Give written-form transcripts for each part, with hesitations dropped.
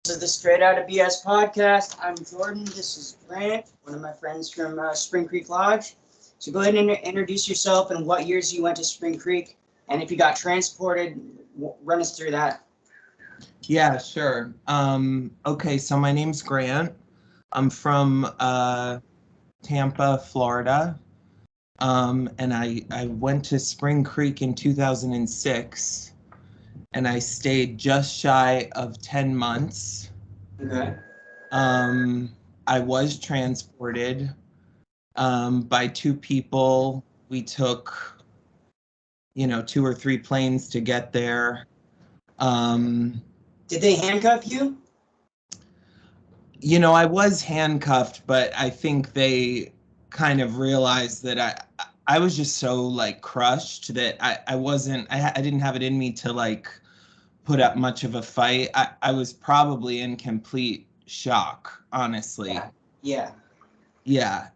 This is the Straight Outta BS podcast. I'm Jordan. This is Grant, one of my friends from Spring Creek Lodge. So go ahead and introduce yourself and what years you went to Spring Creek, and if you got transported, run us through that. Yeah, sure. Okay, so my name's Grant. I'm from Tampa, Florida. And I went to Spring Creek in 2006, and I stayed just shy of 10 months. Okay. I was transported by two people. We took, 2 or 3 planes to get there. Did they handcuff you? I was handcuffed, but I think they kind of realized that I was just so like crushed that I didn't have it in me to like put up much of a fight. I was probably in complete shock, honestly. Yeah.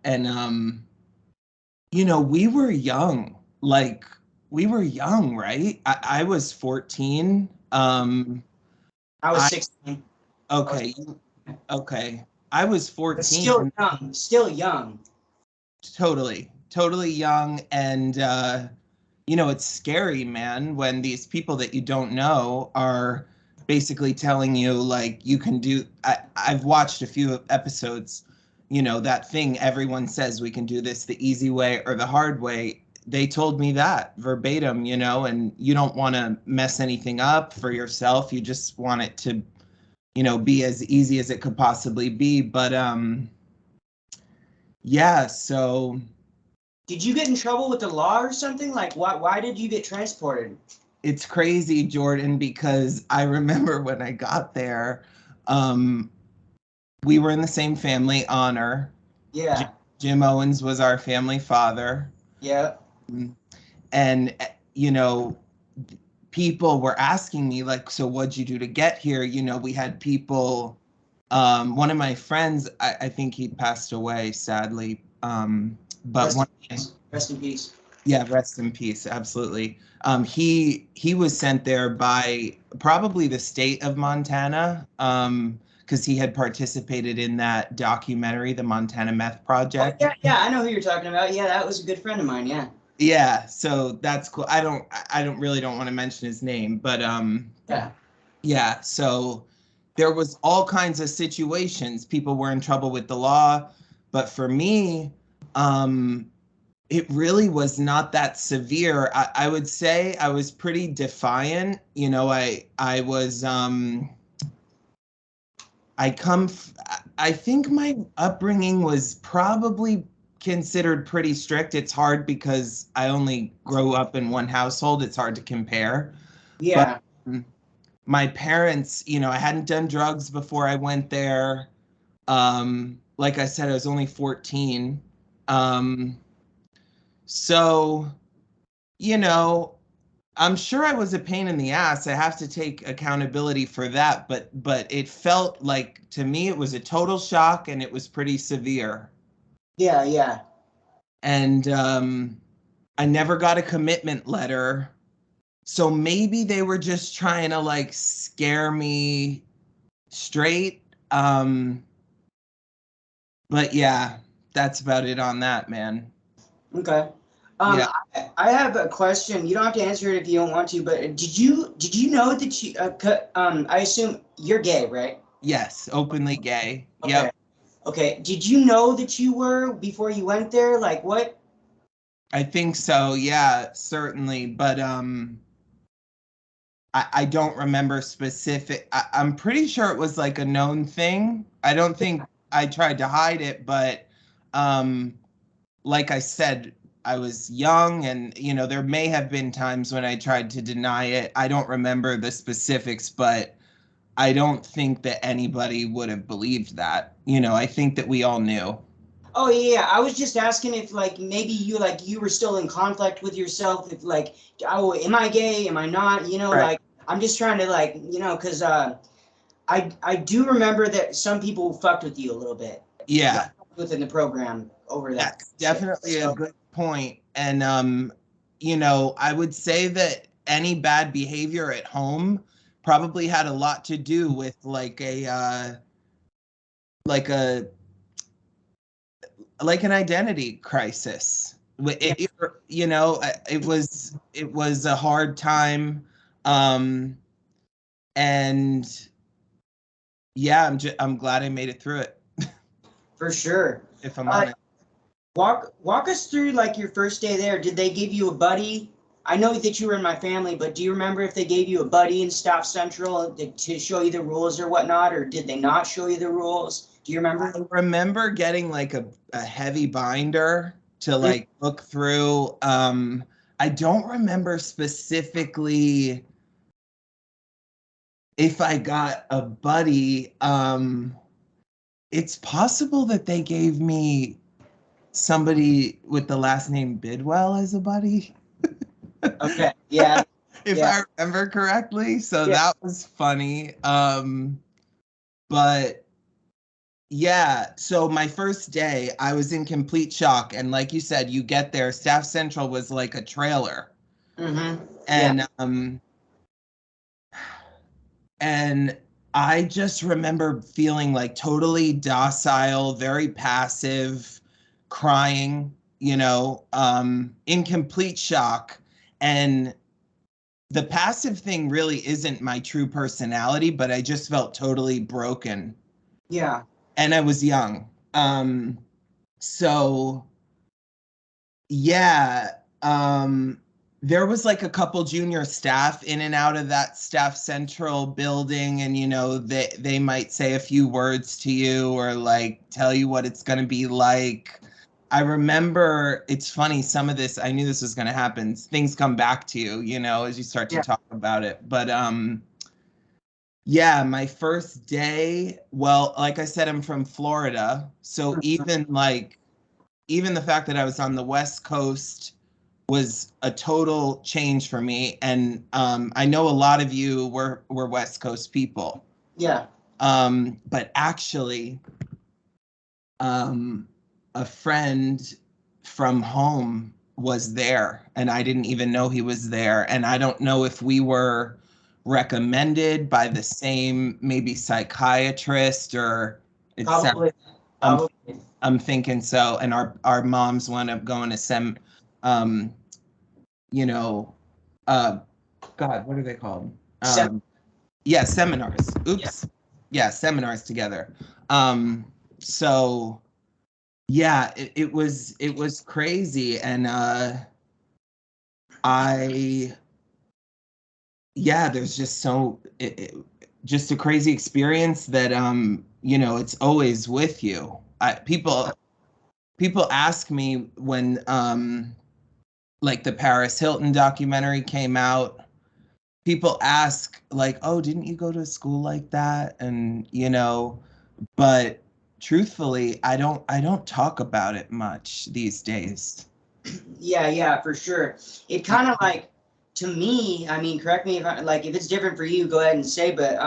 And we were young. Like, we were young, right? I was 14. I was 16. Okay. I was 14. But still young. Totally young. And, it's scary, man, when these people that you don't know are basically telling you, like, you can do, I've watched a few episodes, that thing everyone says, we can do this the easy way or the hard way. They told me that verbatim, and you don't want to mess anything up for yourself. You just want it to, be as easy as it could possibly be. But, yeah, so. Did you get in trouble with the law or something? Like, why did you get transported? It's crazy, Jordan, because I remember when I got there, we were in the same family honor. Yeah. Jim Owens was our family father. Yeah. And, people were asking me, like, so what'd you do to get here? We had people, one of my friends, I think he passed away, sadly. But rest in peace. Yeah, rest in peace. Absolutely. He was sent there by probably the state of Montana, because he had participated in that documentary, the Montana Meth Project. Oh, yeah, I know who you're talking about. Yeah, that was a good friend of mine. Yeah. Yeah, so that's cool. I don't want to mention his name, but yeah. So there was all kinds of situations. People were in trouble with the law, but for me, it really was not that severe. I would say I was pretty defiant. I was, I think my upbringing was probably considered pretty strict. It's hard because I only grew up in one household. It's hard to compare. Yeah. But my parents, I hadn't done drugs before I went there. Like I said, I was only 14. So, I'm sure I was a pain in the ass. I have to take accountability for that, but it felt like, to me, it was a total shock, and it was pretty severe. Yeah. And I never got a commitment letter. So maybe they were just trying to like scare me straight. But yeah, that's about it on that, man. Okay. Yeah. I have a question. You don't have to answer it if you don't want to, but did you know that you I assume you're gay, right? Yes, openly gay. Okay. Yep. Okay. Did you know that you were before you went there? Like what? I think so. Yeah, certainly. But I don't remember specific. I'm pretty sure it was like a known thing. I don't think I tried to hide it, but like I said, I was young, and there may have been times when I tried to deny it. I don't remember the specifics, but I don't think that anybody would have believed that. I think that we all knew. Oh yeah, I was just asking if like maybe you were still in conflict with yourself, if like, oh, am I gay? Am I not? Right. Like I'm just trying to like, because I do remember that some people fucked with you a little bit. Yeah. Within the program over that. That's definitely a good point. And I would say that any bad behavior at home probably had a lot to do with like an identity crisis. It was a hard time, and yeah, I'm glad I made it through it. For sure. If I'm honest. Walk us through like your first day there. Did they give you a buddy? I know that you were in my family, but do you remember if they gave you a buddy in Staff Central to show you the rules or whatnot, or did they not show you the rules? Do you remember? I remember getting like a heavy binder to like look through. I don't remember specifically if I got a buddy. It's possible that they gave me somebody with the last name Bidwell as a buddy. Okay, yeah. If I remember correctly. So that was funny. But yeah, so my first day, I was in complete shock. And like you said, you get there, Staff Central was like a trailer. Mm-hmm. And I just remember feeling like totally docile, very passive, crying, in complete shock. And the passive thing really isn't my true personality, but I just felt totally broken. Yeah. And I was young. So yeah, there was like a couple junior staff in and out of that Staff Central building, and they might say a few words to you or like tell you what it's going to be like. I remember, it's funny, some of this, I knew this was going to happen. Things come back to you, as you start to talk about it. But yeah, my first day, well, like I said, I'm from Florida. So even the fact that I was on the West Coast was a total change for me. And I know a lot of you were West Coast people. Yeah. But actually, a friend from home was there, and I didn't even know he was there. And I don't know if we were recommended by the same maybe psychiatrist or it's Probably. I'm thinking so. And our moms wound up going to God, what are they called? Seminars. Oops. Yeah, seminars together. So yeah, it was crazy. And there's just just a crazy experience that it's always with you. People ask me when like the Paris Hilton documentary came out, people ask like, oh, didn't you go to a school like that? And but truthfully, I don't talk about it much these days. Yeah, for sure. It kind of like, to me, I mean, correct me if it's different for you, go ahead and say, but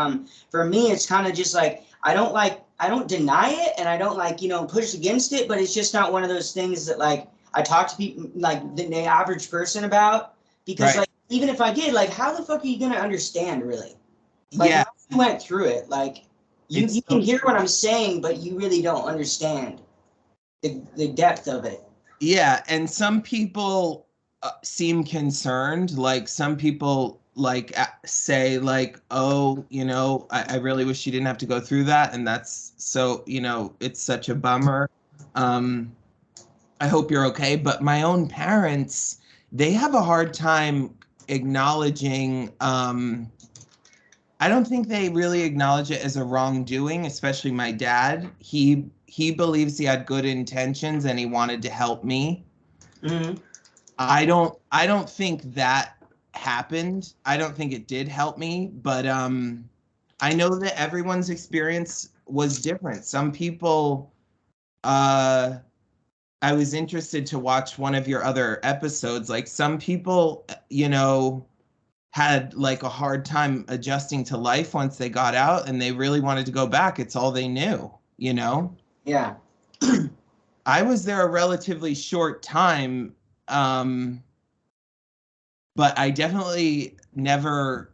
for me, it's kind of just like, I don't deny it, and I don't push against it, but it's just not one of those things that like I talk to people like the average person about, because like, even if I did, like, how the fuck are you gonna understand really? Like, how you went through it, like you can hear what I'm saying, but you really don't understand the depth of it. Yeah, and some people seem concerned. Like some people like say like, oh, I really wish you didn't have to go through that, and that's so it's such a bummer. I hope you're okay. But my own parents, they have a hard time acknowledging. I don't think they really acknowledge it as a wrongdoing, especially my dad. He believes he had good intentions and he wanted to help me. Mm-hmm. I don't think that happened. I don't think it did help me, but I know that everyone's experience was different. Some people I was interested to watch one of your other episodes. Like some people, had like a hard time adjusting to life once they got out, and they really wanted to go back. It's all they knew, Yeah. I was there a relatively short time, but I definitely never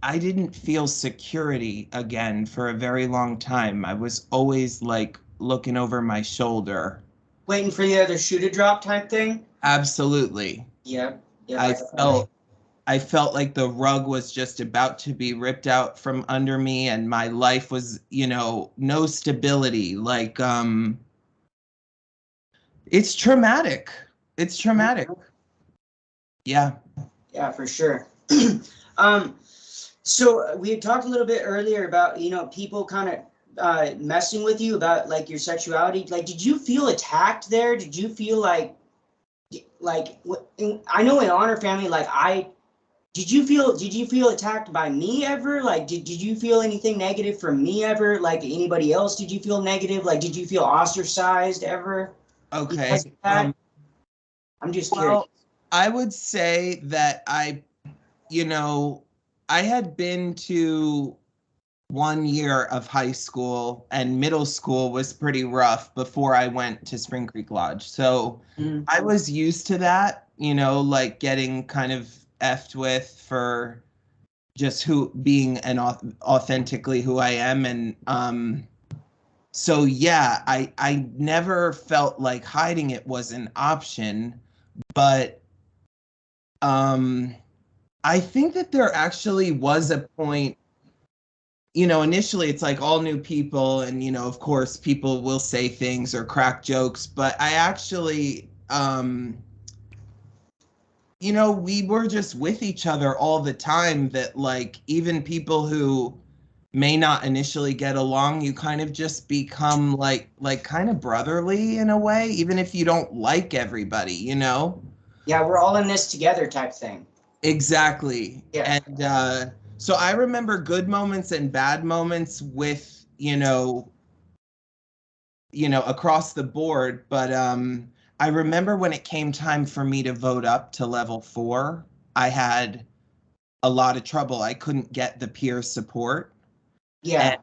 I didn't feel security again for a very long time. I was always like looking over my shoulder. Waiting for the other shoe to drop type thing? Absolutely. Yep. Yep. I felt I felt like the rug was just about to be ripped out from under me and my life was, no stability. Like it's traumatic. It's traumatic. Yeah. Yeah, for sure. um, so we had talked a little bit earlier about, people kind of messing with you about like your sexuality. Like, did you feel attacked there? Did you feel like I know in Honor Family, did you feel attacked by me ever? Like, did you feel anything negative from me ever? Like anybody else, did you feel negative? Like, did you feel ostracized ever? Okay. Because of that? I'm just curious. Well, I would say that I had been to 1 year of high school and middle school was pretty rough before I went to Spring Creek Lodge. So I was used to that, like getting kind of effed with for just being authentically who I am. And so yeah, I never felt like hiding it was an option, but I think that there actually was a point, initially it's like all new people and, of course people will say things or crack jokes, but I actually, we were just with each other all the time that like even people who may not initially get along, you kind of just become like kind of brotherly in a way, even if you don't like everybody, Yeah, we're all in this together type thing. Exactly. Yeah. And so I remember good moments and bad moments with, across the board. But I remember when it came time for me to vote up to level 4, I had a lot of trouble. I couldn't get the peer support. Yeah.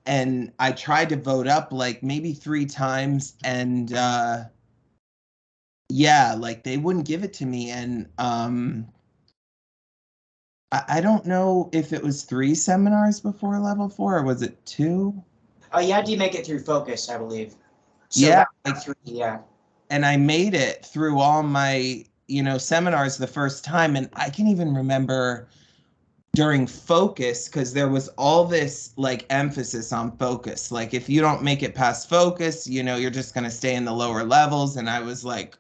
And I tried to vote up like maybe 3 times and yeah, like they wouldn't give it to me. And I don't know if it was 3 seminars before level 4 or was it 2? Oh, you had to make it through focus, I believe. So Yeah, like 3, yeah. and I made it through all my, seminars the first time. And I can even remember during focus, because there was all this like emphasis on focus. Like if you don't make it past focus, you're just going to stay in the lower levels. And I was like,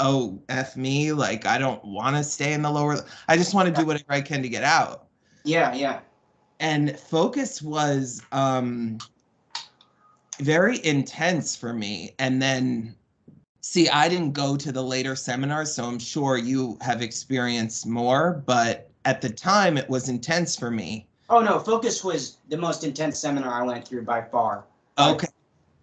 oh, F me, like I don't want to stay in the lower. I just want to do whatever I can to get out. Yeah, yeah. And focus was very intense for me. And then, see, I didn't go to the later seminars, so I'm sure you have experienced more, but at the time it was intense for me. Oh, no, focus was the most intense seminar I went through by far.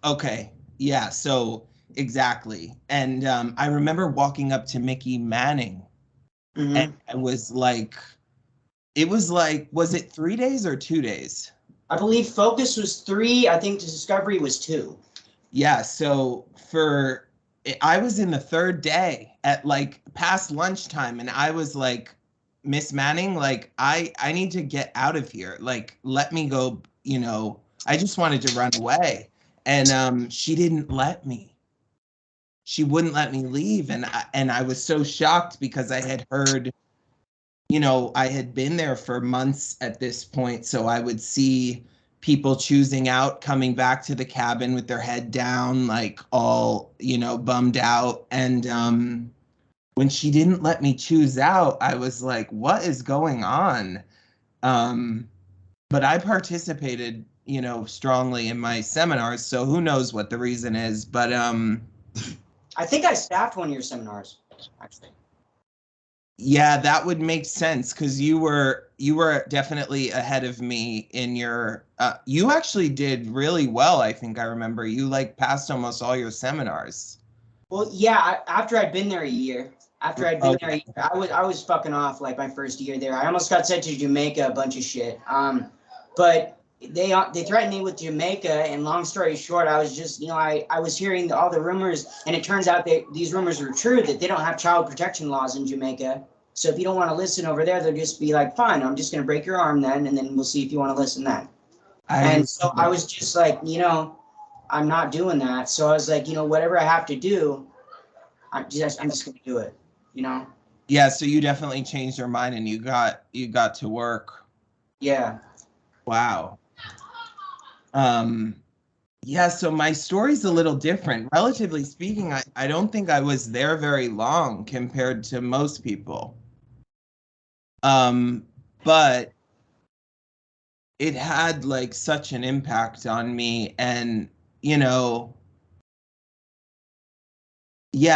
Okay. Yeah, so exactly. And I remember walking up to Mickey Manning, and it was like, was it 3 days or 2 days? I believe focus was 3. I think discovery was 2. Yeah, so I was in the 3rd day at like past lunchtime, and I was like, Miss Manning, like I need to get out of here. Like, let me go, I just wanted to run away. And she didn't let me. She wouldn't let me leave. And I was so shocked because I had heard, I had been there for months at this point. So I would see people choosing out, coming back to the cabin with their head down, like all, bummed out. And when she didn't let me choose out, I was like, what is going on? But I participated, strongly in my seminars. So who knows what the reason is, but I think I staffed one of your seminars, actually. yeah, that would make sense because you were definitely ahead of me in your you actually did really well. I think I remember you like passed almost all your seminars. Well, yeah, after I'd been there a year, I was fucking off like my first year there. I almost got sent to Jamaica, a bunch of shit. But they threatened me with Jamaica, and long story short, I was just, I was hearing all the rumors, and it turns out these rumors were true, that they don't have child protection laws in Jamaica. So if you don't want to listen over there, they'll just be like, fine, I'm just going to break your arm then, and then we'll see if you want to listen then. And so I was just like, I'm not doing that. So I was like, whatever I have to do, I'm just going to do it, Yeah, so you definitely changed your mind and you got to work. Yeah. Wow. Yeah, so my story's a little different. Relatively speaking, I don't think I was there very long compared to most people. But it had like such an impact on me, and yeah,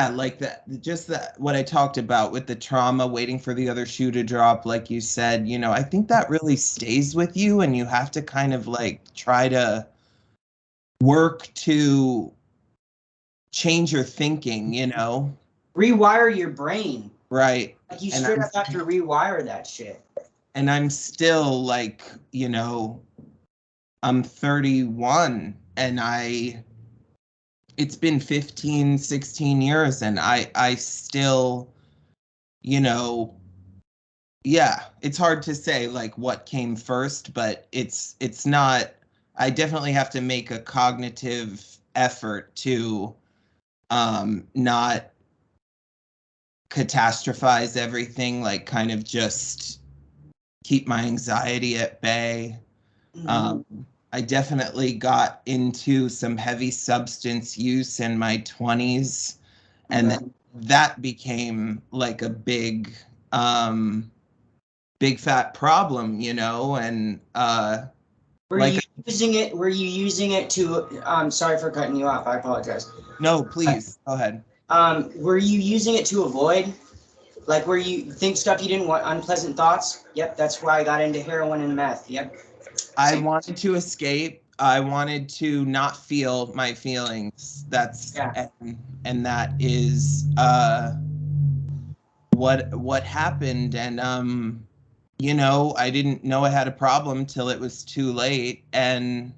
like that what I talked about with the trauma, waiting for the other shoe to drop, like you said, I think that really stays with you, and you have to kind of like try to work to change your thinking, Rewire your brain. Right. Like you straight up have to rewire that shit. And I'm still like, I'm 31 and it's been 15, 16 years and I still, yeah, it's hard to say like what came first, but it's not, I definitely have to make a cognitive effort to not catastrophize everything, like kind of just keep my anxiety at bay. I definitely got into some heavy substance use in my 20s, and then that became like a big fat problem, and were you using it to sorry for cutting you off, I apologize. No, please go ahead. Were you using it to avoid, like, where you think stuff you didn't want, unpleasant thoughts? Yep, that's why I got into heroin and meth. Yep. I wanted to escape. I wanted to not feel my feelings. That's and that is what happened. And I didn't know I had a problem till it was too late. And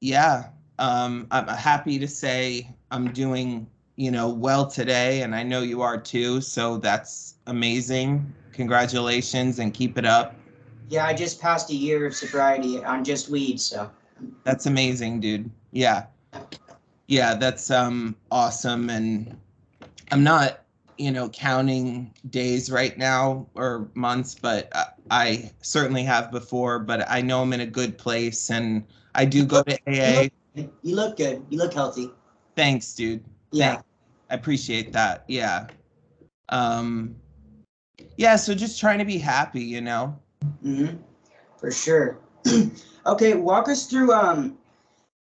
yeah, I'm happy to say I'm doing well today, and I know you are too. So that's amazing. Congratulations and keep it up. Yeah, I just passed a year of sobriety on just weed, so. That's amazing, dude. Yeah. Yeah, that's awesome. And I'm not, counting days right now or months, but I certainly have before, but I know I'm in a good place and I do go to AA. You look good. You look healthy. Thanks, dude. Yeah. Thanks. I appreciate that. Yeah. Yeah, so just trying to be happy, For sure. Okay, walk us through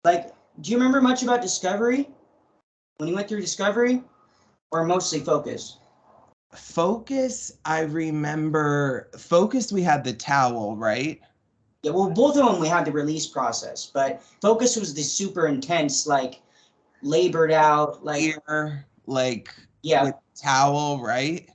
like, do you remember much about Discovery? When you went through Discovery? Or mostly Focus? Focus, I remember Focus, we had the towel, right? Yeah, well, both of them we had the release process, but Focus was the super intense, like, labored out, like ear, like yeah, with towel, right?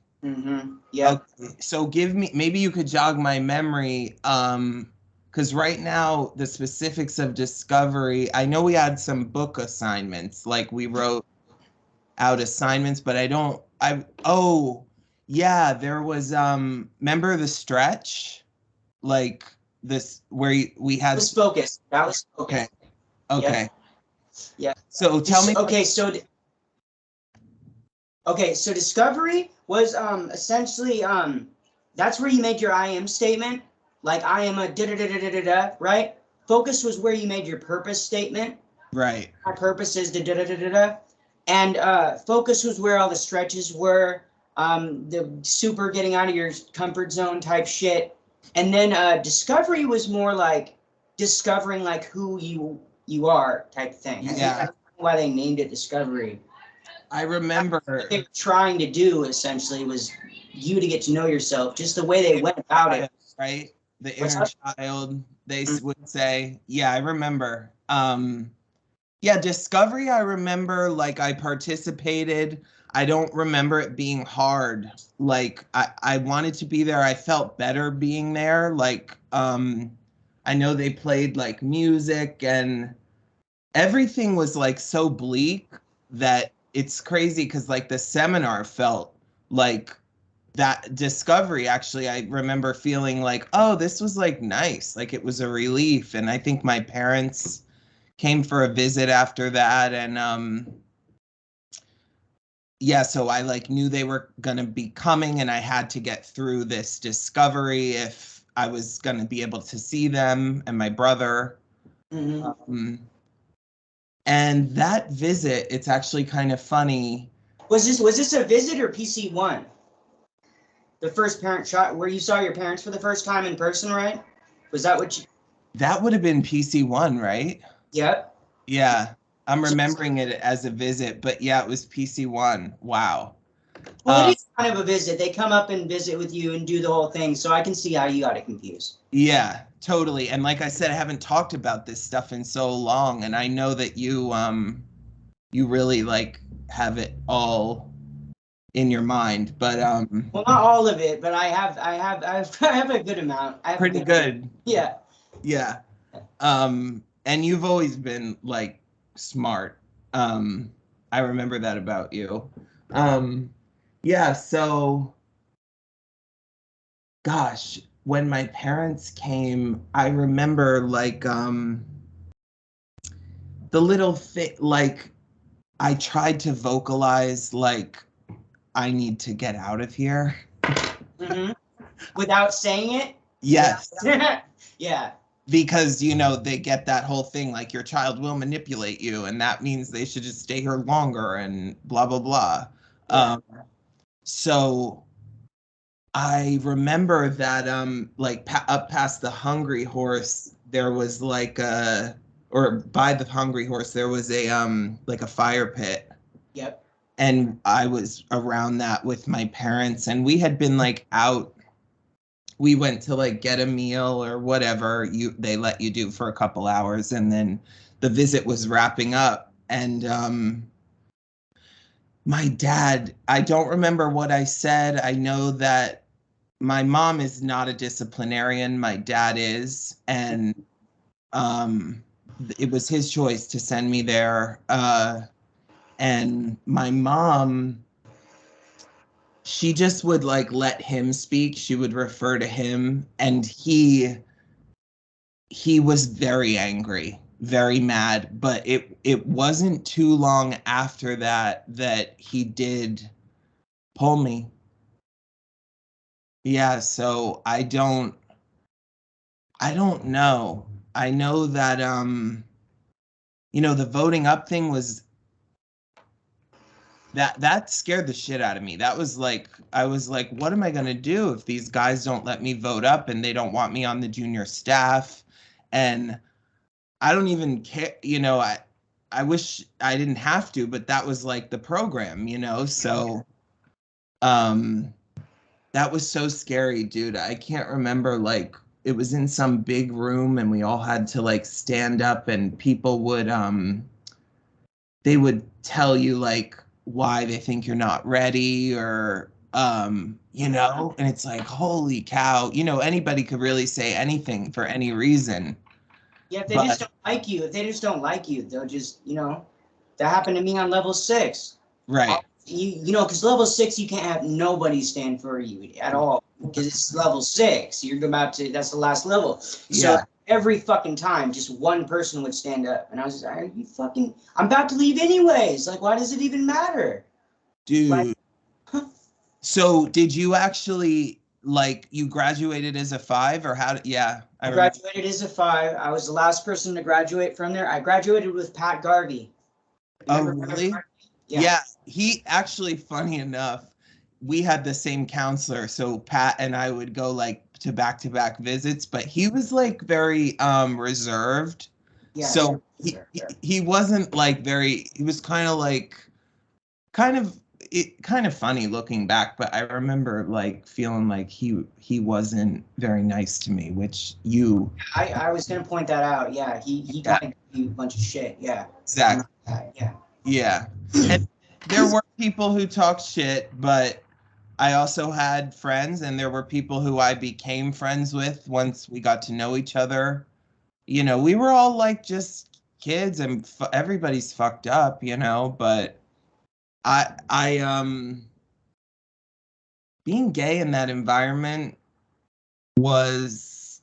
Yeah. Okay. So maybe you could jog my memory, because right now the specifics of Discovery, I know we had some book assignments, like we wrote out assignments, but yeah, there was remember the stretch, like this where we had. That was Focus. That was Focus. Okay. Yeah. So tell me. Okay, so Discovery was essentially that's where you made your I am statement, like I am a da-da-da-da-da-da, right? Focus was where you made your purpose statement. Right. My purpose is da-da-da-da-da. And Focus was where all the stretches were, the super getting out of your comfort zone type shit. And then Discovery was more like discovering like who you are type thing. I think that's why they named it Discovery. I remember what they were trying to do essentially was you to get to know yourself, just the way they went about it. Right? The inner child, they would say. Yeah, I remember. Yeah, Discovery, I remember, like, I participated. I don't remember it being hard. Like, I wanted to be there. I felt better being there. Like, I know they played, like, music, and everything was, like, so bleak that it's crazy because, like, the seminar felt like that discovery, actually, I remember feeling like, oh, this was like nice. Like it was a relief. And I think my parents came for a visit after that. And yeah, so I like knew they were going to be coming, and I had to get through this discovery if I was going to be able to see them and my brother. Mm-hmm. And that visit, it's actually kind of funny. Was this a visit or PC1? The first parent shot where you saw your parents for the first time in person, right? Was that what you? That would have been PC1, right? Yep. Yeah, I'm remembering it as a visit, but yeah, it was PC1. Wow. Well, it is kind of a visit. They come up and visit with you and do the whole thing, so I can see how you got it confused. Yeah, totally. And like I said, I haven't talked about this stuff in so long, and I know that you really like have it all in your mind, but well, not all of it, but I have I have a good amount. I have pretty good. Yeah. Yeah. And you've always been like smart. I remember that about you. Yeah, so gosh, when my parents came, I remember like the little thing, like I tried to vocalize like I need to get out of here. Mm-hmm. Without saying it? Yes. Yeah. Because, they get that whole thing like your child will manipulate you, and that means they should just stay here longer and blah, blah, blah. Yeah. So I remember that like up past the Hungry Horse, there was like or by the Hungry Horse, there was a like a fire pit. Yep. And I was around that with my parents, and we had been like out. We went to like get a meal or whatever they let you do for a couple hours, and then the visit was wrapping up. And my dad, I don't remember what I said. I know that my mom is not a disciplinarian. My dad is, and it was his choice to send me there. And my mom, she just would like let him speak. She would refer to him, and he was very angry, very mad, but it wasn't too long after that he did pull me. Yeah, so I don't know. I know that the voting up thing was that scared the shit out of me. That was like, I was like, what am I going to do if these guys don't let me vote up and they don't want me on the junior staff? And I don't even care, I wish I didn't have to, but that was like the program, so that was so scary, dude. I can't remember, like it was in some big room and we all had to like stand up, and people would they would tell you like why they think you're not ready, or and it's like, holy cow, anybody could really say anything for any reason. Yeah, if they just don't like you, they'll just, that happened to me on level 6. Right. Because level 6, you can't have nobody stand for you at all, because it's level 6. You're about to, that's the last level. So Yeah. every fucking time, just one person would stand up, and I was like, I'm about to leave anyways. Like, why does it even matter? Dude. Like, so did you actually, like, you graduated as a 5, or how? Yeah. I graduated as a 5. I was the last person to graduate from there. I graduated with Pat Garvey. Remember, really? Yeah. He actually, funny enough, we had the same counselor, so Pat and I would go like to back visits, but he was like very reserved. Yeah, so he wasn't like very, he was kind of funny looking back, but I remember like feeling like he wasn't very nice to me, which I was gonna point that out. Yeah, he kind of gave you a bunch of shit. Yeah. Exactly. Yeah. Yeah. And there were people who talked shit, but I also had friends, and there were people who I became friends with once we got to know each other. We were all like just kids, and everybody's fucked up, but I being gay in that environment was,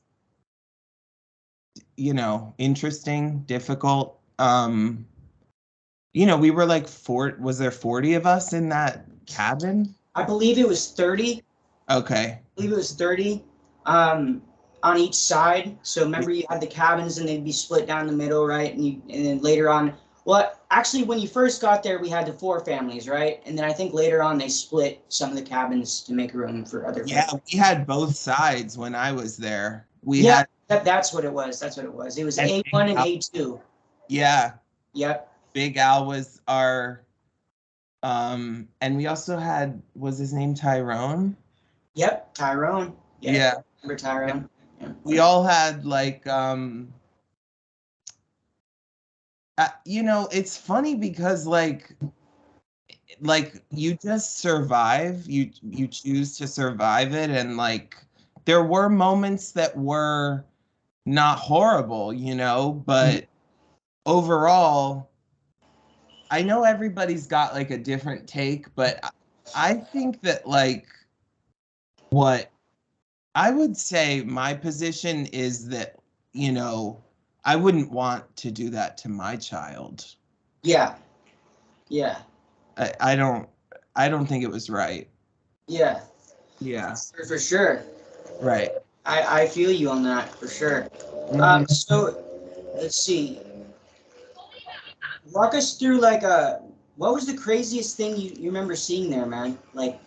you know, interesting, difficult. You know, we were like was there 40 of us in that cabin? I believe it was 30. Okay. I believe it was 30 on each side. So remember, you had the cabins and they'd be split down the middle, right? And then later on, well, actually, when you first got there, we had the 4 families, right? And then I think later on they split some of the cabins to make room for other families. Yeah, we had both sides when I was there. We Yeah, had that's what it was. That's what it was. It was and A1 and A2. Yeah. Yep. Big Al was our and we also had, was his name Tyrone? Yep, Tyrone. Yeah. Remember Tyrone? Yeah. We all had like you know, it's funny because like you just survive, you choose to survive it, and like there were moments that were not horrible, you know, but overall I know everybody's got like a different take, but I think that like what I would say my position is that, you know, I wouldn't want to do that to my child. Yeah. Yeah. I don't think it was right. Yeah. Yeah. For sure. Right. I feel you on that for sure. Mhm. So let's see. Walk us through like what was the craziest thing you remember seeing there, man? Like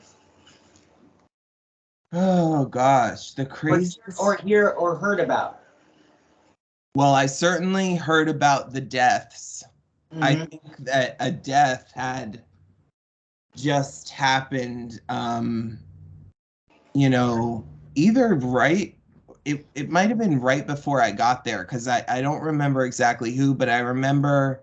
Oh gosh, the craziest. or hear or heard about. Well, I certainly heard about the deaths. I Mm-hmm. think that a death had just happened, you know, either right, it might have been right before I got there, because I don't remember exactly who, but I remember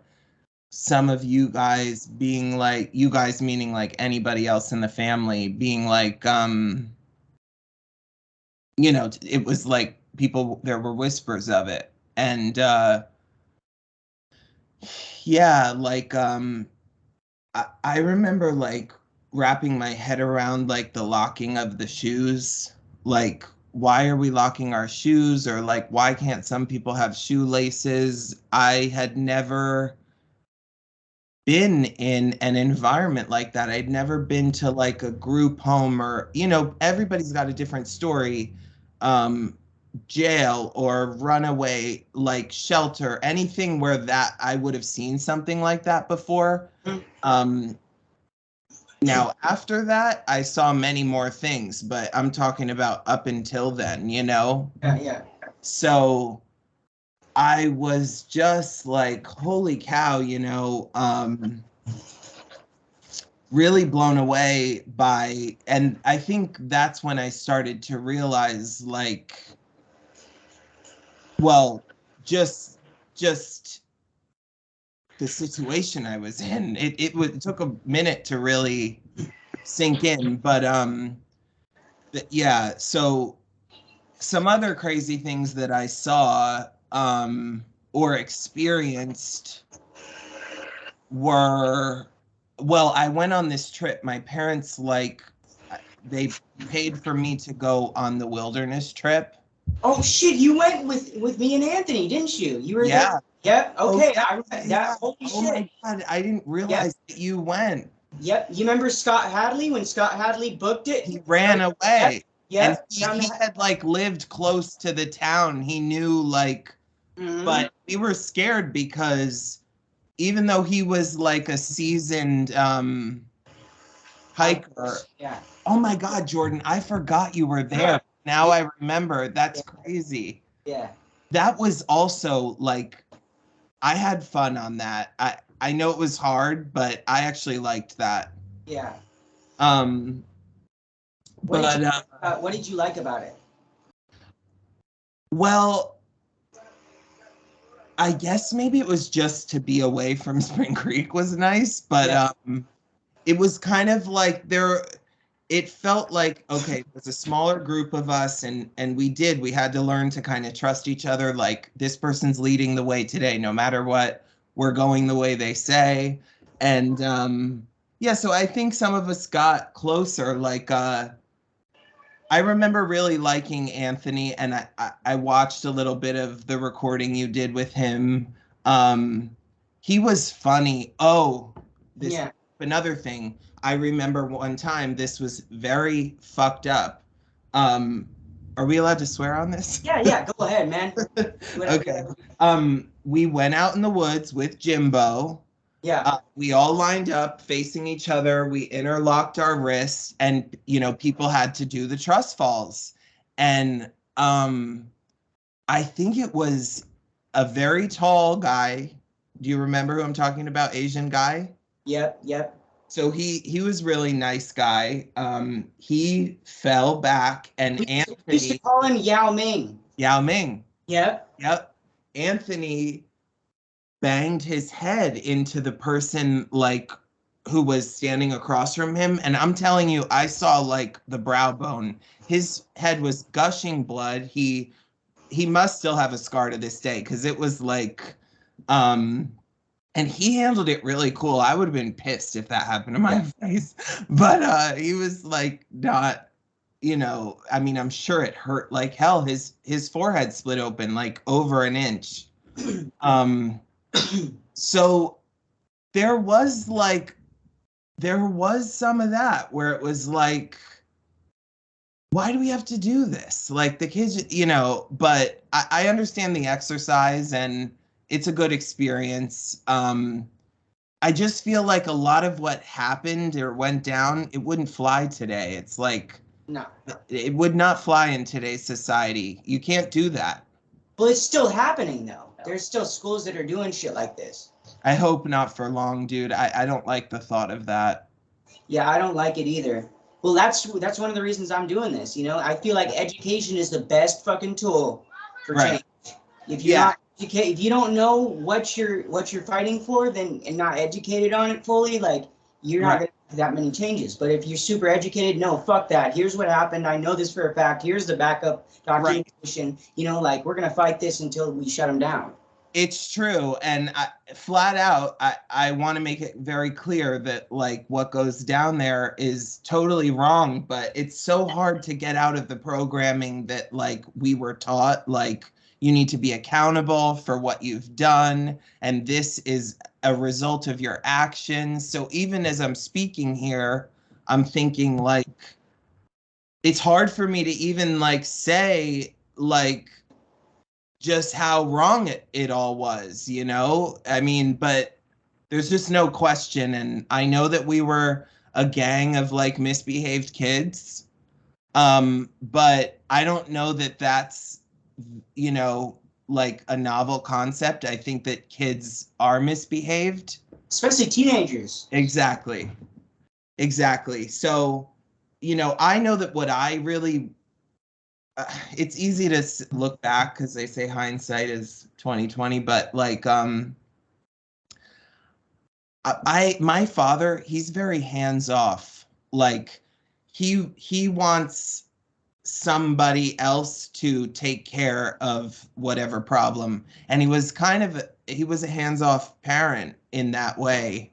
some of you guys being like, you guys meaning like anybody else in the family, being like, you know, it was like people, there were whispers of it. And yeah, like I remember like wrapping my head around like the locking of the shoes. Like, why are we locking our shoes? Or like, why can't some people have shoelaces? I had never been in an environment like that. I'd never been to like a group home, or, you know, everybody's got a different story. Jail or runaway, like shelter, anything where that I would have seen something like that before. Um, Now, after that, I saw many more things, but I'm talking about up until then, you know? Yeah. So I was just like, holy cow, you know, really blown away by, and I think that's when I started to realize, like, well, just the situation I was in. It took a minute to really sink in, but yeah, so some other crazy things that I saw or experienced were, well, I went on this trip. My parents, like, they paid for me to go on the wilderness trip. Oh shit! You went with me and Anthony, didn't you? You were Yeah. there. Yep. Okay. Oh, I remember yeah. that. Holy Oh shit. my God, I didn't realize that you went. Yep. You remember Scott Hadley when Scott Hadley booked it? He ran away. And Yep. he had like lived close to the town. He knew like, but we were scared because even though he was like a seasoned hiker. Yeah. Oh my God, Jordan, I forgot you were there. Now I remember. That's crazy. Yeah. That was also like, I had fun on that. I know it was hard, but I actually liked that. Yeah. What Did you like about it? Well, I guess maybe it was just to be away from Spring Creek was nice, but it was kind of like it felt like, okay, it was a smaller group of us, and we had to learn to kind of trust each other. Like, this person's leading the way today, no matter what, we're going the way they say. And yeah, so I think some of us got closer, like I remember really liking Anthony, and I watched a little bit of the recording you did with him. He was funny. Oh, this Yeah. another thing. I remember one time this was very fucked up. Um, are we allowed to swear on this? Yeah, yeah. Go ahead, man. Okay. We went out in the woods with Jimbo. Yeah. We all lined up facing each other. We interlocked our wrists, and people had to do the trust falls. And I think it was a very tall guy. Do you remember who I'm talking about? Asian guy. Yep. Yep. So he was really nice guy. He fell back, and We used to Anthony call him Yao Ming. Yao Ming. Yep. Yep. Anthony banged his head into the person like who was standing across from him, and I'm telling you, I saw like the brow bone. His head was gushing blood. He must still have a scar to this day because it was like and he handled it really cool. I would have been pissed if that happened to my face, but he was like not, I mean, I'm sure it hurt like hell. His forehead split open like over an inch. So there was some of that where it was like, why do we have to do this? Like the kids, but I understand the exercise and it's a good experience. I just feel like a lot of what happened or went down, it wouldn't fly today. It's like, No. it would not fly in today's society. You can't do that. Well, it's still happening though. There's still schools that are doing shit like this. I hope not for long, dude. I don't like the thought of that. Yeah, I don't like it either. Well, that's one of the reasons I'm doing this. I feel like education is the best fucking tool for change. If you're not educated, if you don't know what you're fighting for, then and not educated on it fully, like you're not gonna have that many changes. But if you're super educated, no, fuck that. Here's what happened. I know this for a fact. Here's the backup documentation. Like we're gonna fight this until we shut them down. It's true, and flat out, I want to make it very clear that like what goes down there is totally wrong, but it's so hard to get out of the programming that like we were taught, like you need to be accountable for what you've done, and this is a result of your actions. So even as I'm speaking here, I'm thinking like it's hard for me to even like say like just how wrong it all was, I mean, but there's just no question. And I know that we were a gang of like misbehaved kids. But I don't know that that's, like a novel concept. I think that kids are misbehaved. Especially teenagers. Exactly. So, I know that what I really it's easy to look back because they say hindsight is 20/20, but like my father, he's very hands off. Like he wants somebody else to take care of whatever problem, and he was a hands off parent in that way.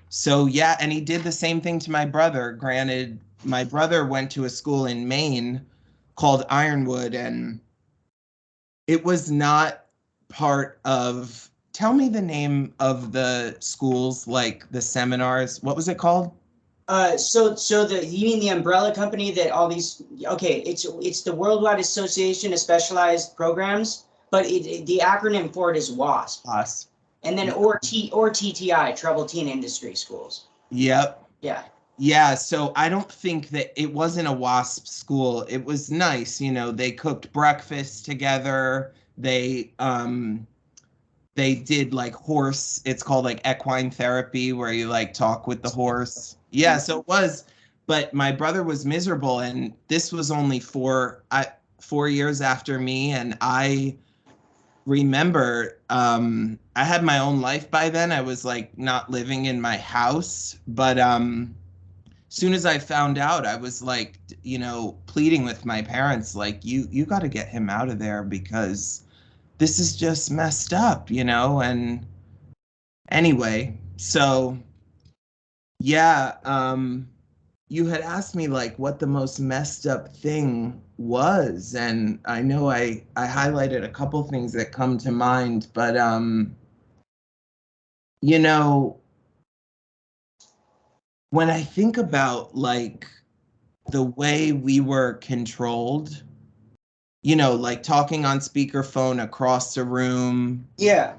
So yeah, and he did the same thing to my brother. Granted, my brother went to a school in Maine called Ironwood, and it was not part of, tell me the name of the schools, like the seminars. What was it called? So you mean the umbrella company that all these? Okay, it's the Worldwide Association of Specialized Programs, but the acronym for it is WASP. WASP. And then or T.T.I, Troubled Teen Industry Schools. Yep. Yeah. Yeah, so I don't think that it wasn't a WASP school. It was nice, they cooked breakfast together. They did like it's called like equine therapy where you like talk with the horse. Yeah, so it was, but my brother was miserable, and this was only 4 years after me, and I remember I had my own life by then. I was like not living in my house, but soon as I found out, I was like, pleading with my parents, like, you got to get him out of there because this is just messed up, and anyway, so yeah, you had asked me like what the most messed up thing was, and I know I highlighted a couple things that come to mind, but you know, when I think about like the way we were controlled, you know, like talking on speakerphone across the room, Yeah.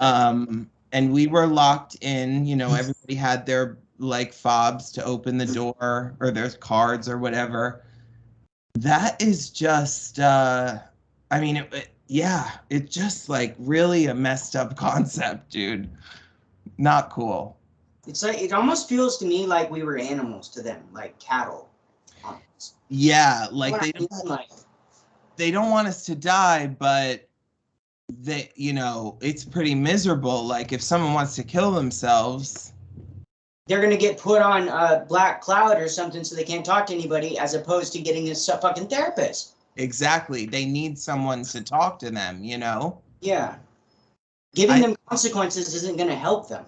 and we were locked in, you know, everybody had their like fobs to open the door or their cards or whatever. That is just I mean yeah, it's just like really a messed up concept, dude. Not cool. It's like, it almost feels to me like we were animals to them, like cattle. Almost. Yeah, You know like what I mean? Like, they don't want us to die, but they, you know, it's pretty miserable. Like if someone wants to kill themselves, they're gonna get put on a black cloud or something so they can't talk to anybody, as opposed to getting a fucking therapist. exactly, they need someone to talk to them, you know? Yeah. Giving I them consequences isn't gonna help them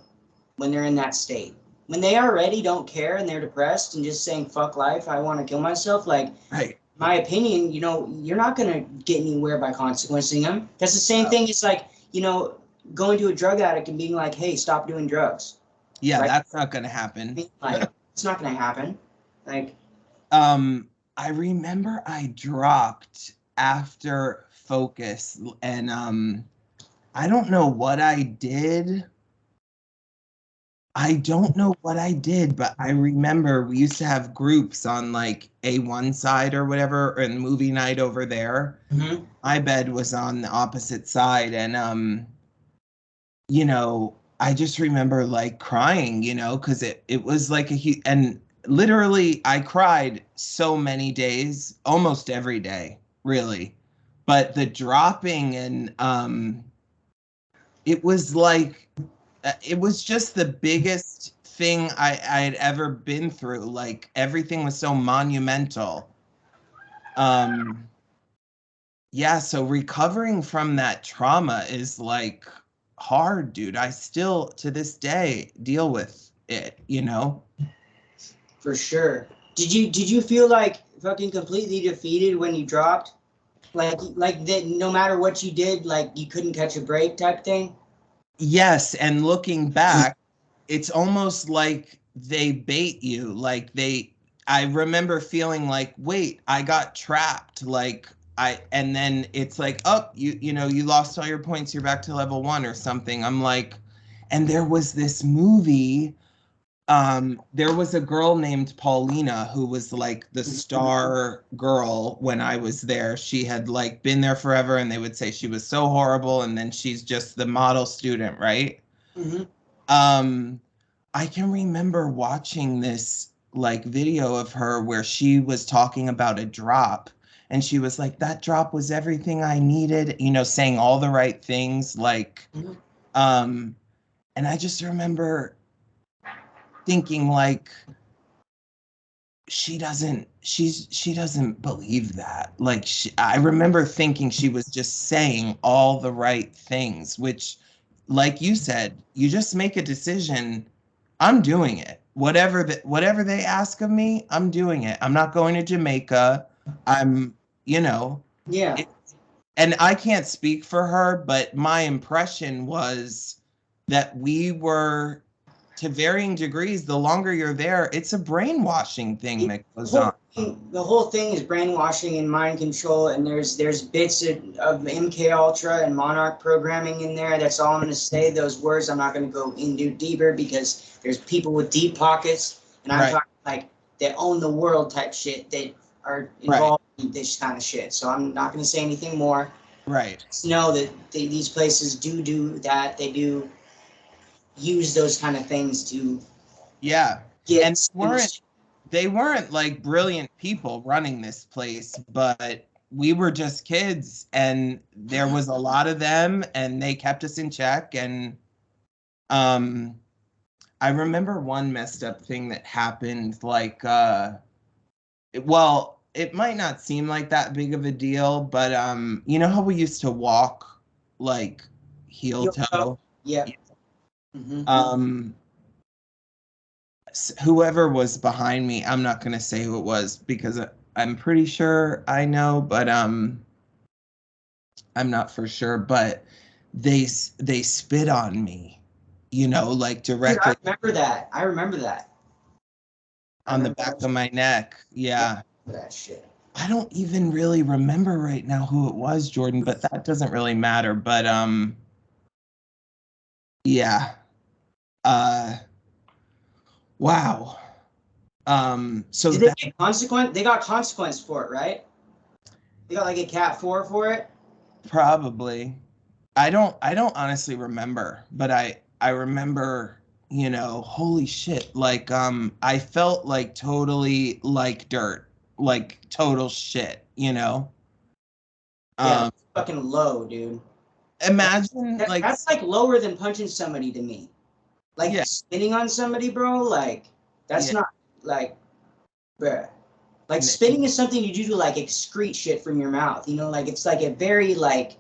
when they're in that state. When they already don't care and they're depressed and just saying, fuck life, I want to kill myself, like, right. my opinion, you know, you're not going to get anywhere by consequencing them. That's the same thing. It's like, you know, going to a drug addict and being like, hey, stop doing drugs. Yeah, Right? that's not gonna happen. Like, it's not going to happen. Like, I remember I dropped after Focus, and I don't know what I did. I don't know what I did, but I remember we used to have groups on like A1 side or whatever, and movie night over there. mm-hmm. My bed was on the opposite side, and you know, I just remember like crying, you know, because it was like a huge, and literally I cried so many days, almost every day, really. But the dropping and it was like it was just the biggest thing I had ever been through. Like everything was so monumental. Um, yeah, so recovering from that trauma is like hard, dude. I still to this day deal with it, you know? For sure. Did you feel like fucking completely defeated when you dropped? Like that no matter what you did, like you couldn't catch a break type thing? Yes, and looking back, it's almost like they bait you. Like I remember feeling like, wait, I got trapped. Like and then it's like, oh, you know, you lost all your points, you're back to level 1 or something. I'm like, and there was this movie, there was a girl named Paulina who was like the star girl when I was there. She had like been there forever and they would say she was so horrible, and then she's just the model student, right? Mm-hmm. um I can remember watching this like video of her where she was talking about a drop, and she was like, that drop was everything I needed, you know, saying all the right things, like Mm-hmm. um and I just remember thinking like she doesn't believe that, like I remember thinking she was just saying all the right things, which like you said, you just make a decision. I'm doing it. Whatever they ask of me, I'm doing it. I'm not going to Jamaica. I'm, you know, Yeah. it, and I can't speak for her, but my impression was that we were, to varying degrees, the longer you're there, it's a brainwashing thing that goes on. The whole thing is brainwashing and mind control, and there's bits of MK Ultra and Monarch programming in there. That's all I'm going to say. Those words I'm not going to go into deeper because there's people with deep pockets, and I'm Right. talking like they own the world type shit that are involved in this kind of shit. So I'm not going to say anything more. Right. Just know that these places do that. They do use those kind of things to Yeah. get. And they weren't like brilliant people running this place, but we were just kids and there was a lot of them and they kept us in check. And I remember one messed up thing that happened, like well, it might not seem like that big of a deal, but you know how we used to walk like heel toe? Yeah. Mm-hmm. Um whoever was behind me, I'm not going to say who it was because I'm pretty sure I know, but I'm not for sure, but they spit on me, like Dude, directly I remember that. on the back of my neck. Yeah. That shit. I don't even really remember right now who it was, Jordan, but that doesn't really matter. But yeah. Wow. So Did they get consequence? They got consequence for it, right? They got like a Cat 4 for it. probably. I don't honestly remember, but I remember, holy shit, like I felt like totally like dirt, like total shit. Yeah, Um that's fucking low, dude. imagine like That's like lower than punching somebody to me. Like yeah, spitting on somebody, bro. Like that's yeah. not like, bruh. Like spitting is something you do to like excrete shit from your mouth. Like it's like a very like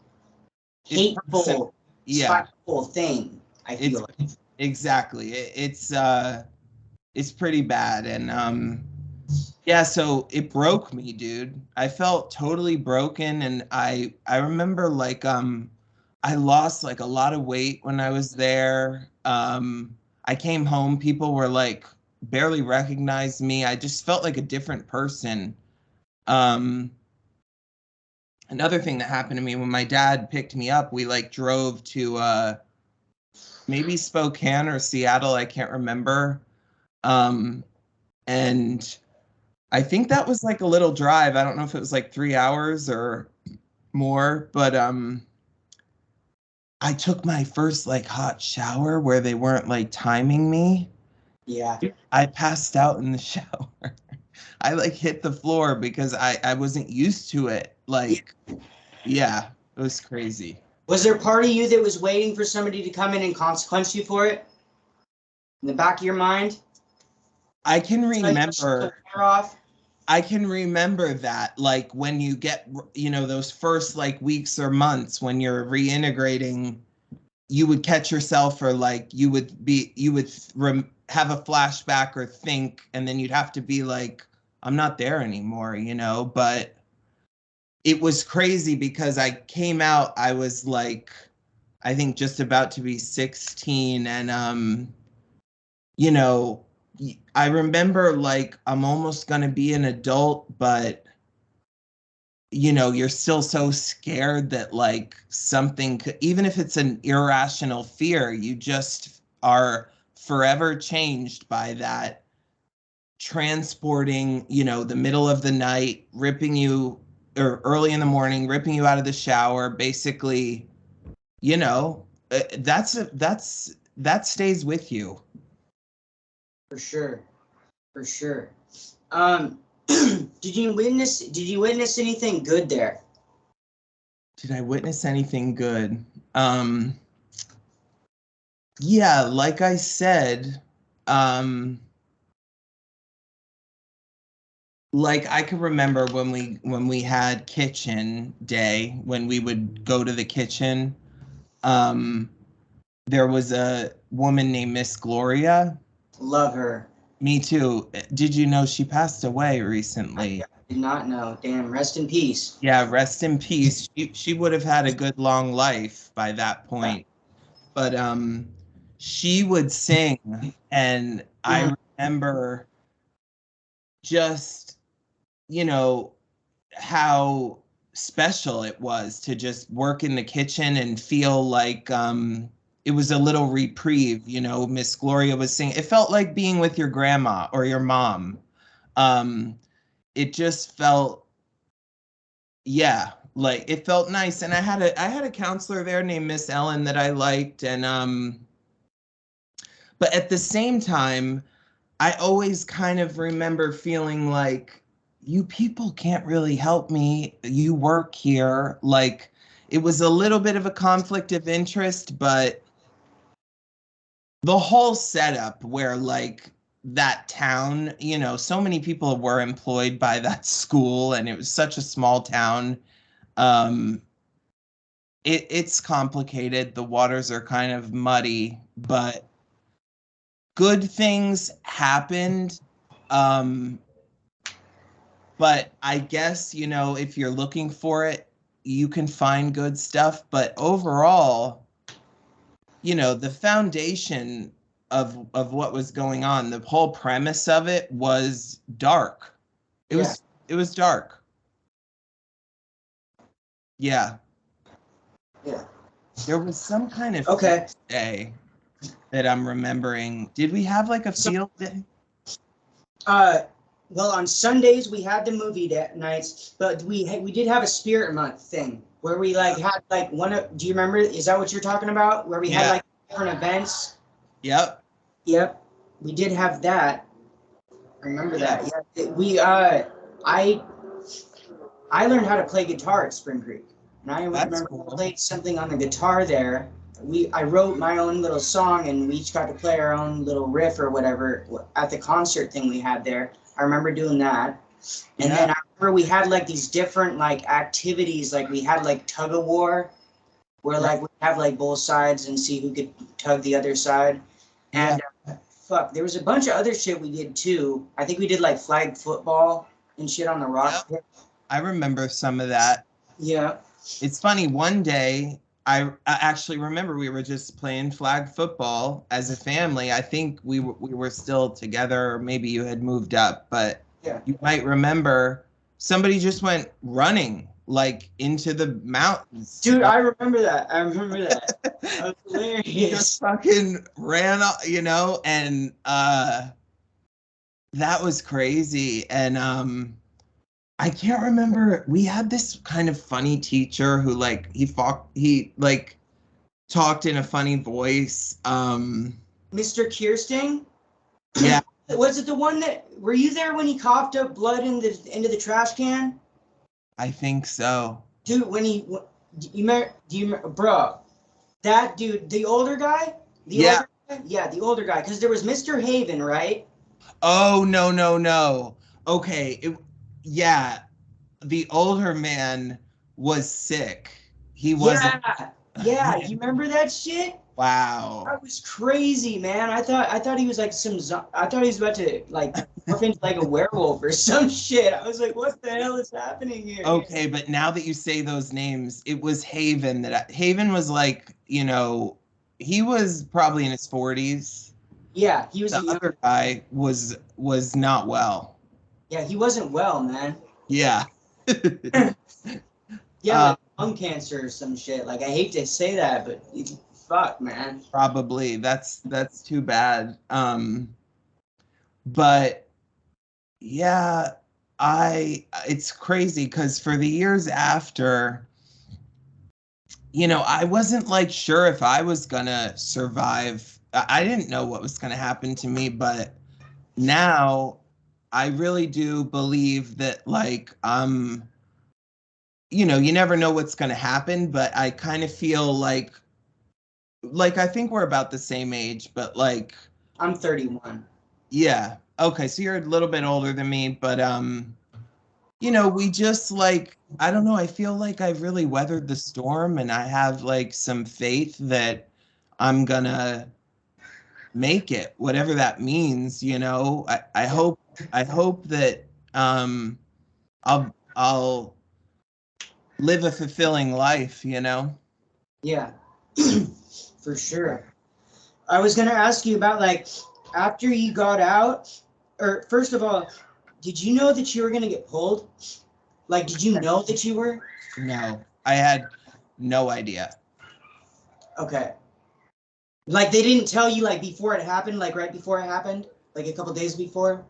It hurts hateful, yeah. spiteful thing. I It's feel like. exactly. It's pretty bad and yeah, so it broke me, dude. I felt totally broken and I remember like I lost like a lot of weight when I was there. I came home, people were like barely recognized me. I just felt like a different person. Um Another thing that happened to me when my dad picked me up, we like drove to maybe Spokane or Seattle, I can't remember. And I think that was like a little drive. I don't know if it was like 3 hours or more, but I took my first like hot shower where they weren't like timing me. Yeah. I passed out in the shower. I like hit the floor because I wasn't used to it. Like, yeah, it was crazy. Was there part of you that was waiting for somebody to come in and consequence you for it? In the back of your mind? I can So you shut the remember camera off? I can remember that, like when you get, those first like weeks or months when you're reintegrating, you would catch yourself or like you would have a flashback or think, and then you'd have to be like, I'm not there anymore. But it was crazy because I came out, I was like, I think just about to be 16, and you know, I remember like I'm almost gonna be an adult, but you're still so scared that like something could, even if it's an irrational fear, you just are forever changed by that transporting, the middle of the night, ripping you, or early in the morning, ripping you out of the shower, basically, that stays with you. For sure. For sure. Um, did you witness anything good there? Did I witness anything good? Yeah, like I said, like I can remember when we had kitchen day, when we would go to the kitchen. Um, there was a woman named Miss Gloria. Love her. Me too. Did you know she passed away I recently? did not know. Damn, rest in peace. Yeah, rest in peace. She would have had a good long life by that Yeah. point. But she would sing, and I remember just, you know, how special it was to just work in the kitchen and feel like it was a little reprieve. Miss Gloria was singing. It felt like being with your grandma or your mom. It just felt, yeah, like it felt nice. And I had a counselor there named Miss Ellen that I liked, and but at the same time, I always kind of remember feeling like, you people can't really help me. You work here. Like, it was a little bit of a conflict of interest, but the whole setup where like that town, so many people were employed by that school, and it was such a small town. Um, it's complicated. The waters are kind of muddy, but good things happened. But I guess, you know, if you're looking for it, you can find good stuff. But overall, you know, the foundation of what was going on, the whole premise of it was dark. It was dark. Yeah. Yeah. There was some kind of Okay. day that I'm remembering. Did we have like a field day? Well, on Sundays we had the movie nights, but we did have a Spirit Month thing where we like had like do you remember? Is that what you're talking about? Where we had like different events? Yep. Yep. We did have that. I remember that. Yeah. I learned how to play guitar at Spring Creek, and I remember cool. I played something on the guitar there. I wrote my own little song, and we each got to play our own little riff or whatever at the concert thing we had there. I remember doing that. And then I remember we had like these different like activities, like we had like tug of war, where like we have like both sides and see who could tug the other side. And there was a bunch of other shit we did too. I think we did like flag football and shit on the rock pit. I remember some of that. Yeah. It's funny, one day I actually remember we were just playing flag football as a family. I think we were still together, or maybe you had moved up, but you might remember somebody just went running like into the mountains. Dude, I remember that. That was hilarious. He just fucking ran, you know, and that was crazy. And I can't remember. We had this kind of funny teacher who like he like talked in a funny voice. Mr. Kirsting? Yeah. Was it the one that were you there when he coughed up blood into the trash can? I think so. Dude, bro, that dude, the older guy? The older guy, because there was Mr. Haven, right? Oh, no. Okay, the older man was sick. He wasn't. Yeah, you remember that shit? Wow. That was crazy, man. I thought he was like I thought he was about to like morph into like a werewolf or some shit. I was like, what the hell is happening here? Okay, but now that you say those names, it was Haven Haven was like, you know, he was probably in his 40s. Yeah, he was the other guy was not well. Yeah, he wasn't well, man. Yeah. Like lung cancer or some shit. Like I hate to say that, but fuck, man. Probably. That's too bad. But yeah, it's crazy because for the years after, you know, I wasn't like sure if I was gonna survive. I didn't know what was gonna happen to me, but now I really do believe that like you know, you never know what's gonna happen, but I kind of feel like I think we're about the same age, but like I'm 31. Yeah. Okay, so you're a little bit older than me, but you know, we just like, I don't know, I feel like I've really weathered the storm and I have like some faith that I'm gonna make it, whatever that means, you know. I hope that I'll live a fulfilling life, you know. Yeah. For sure. I was gonna ask you about like after you got out, or first of all, did you know that you were gonna get pulled? Like, did you know that you were? No, I had no idea. Okay. Like they didn't tell you like before it happened, like right before it happened, like a couple days before?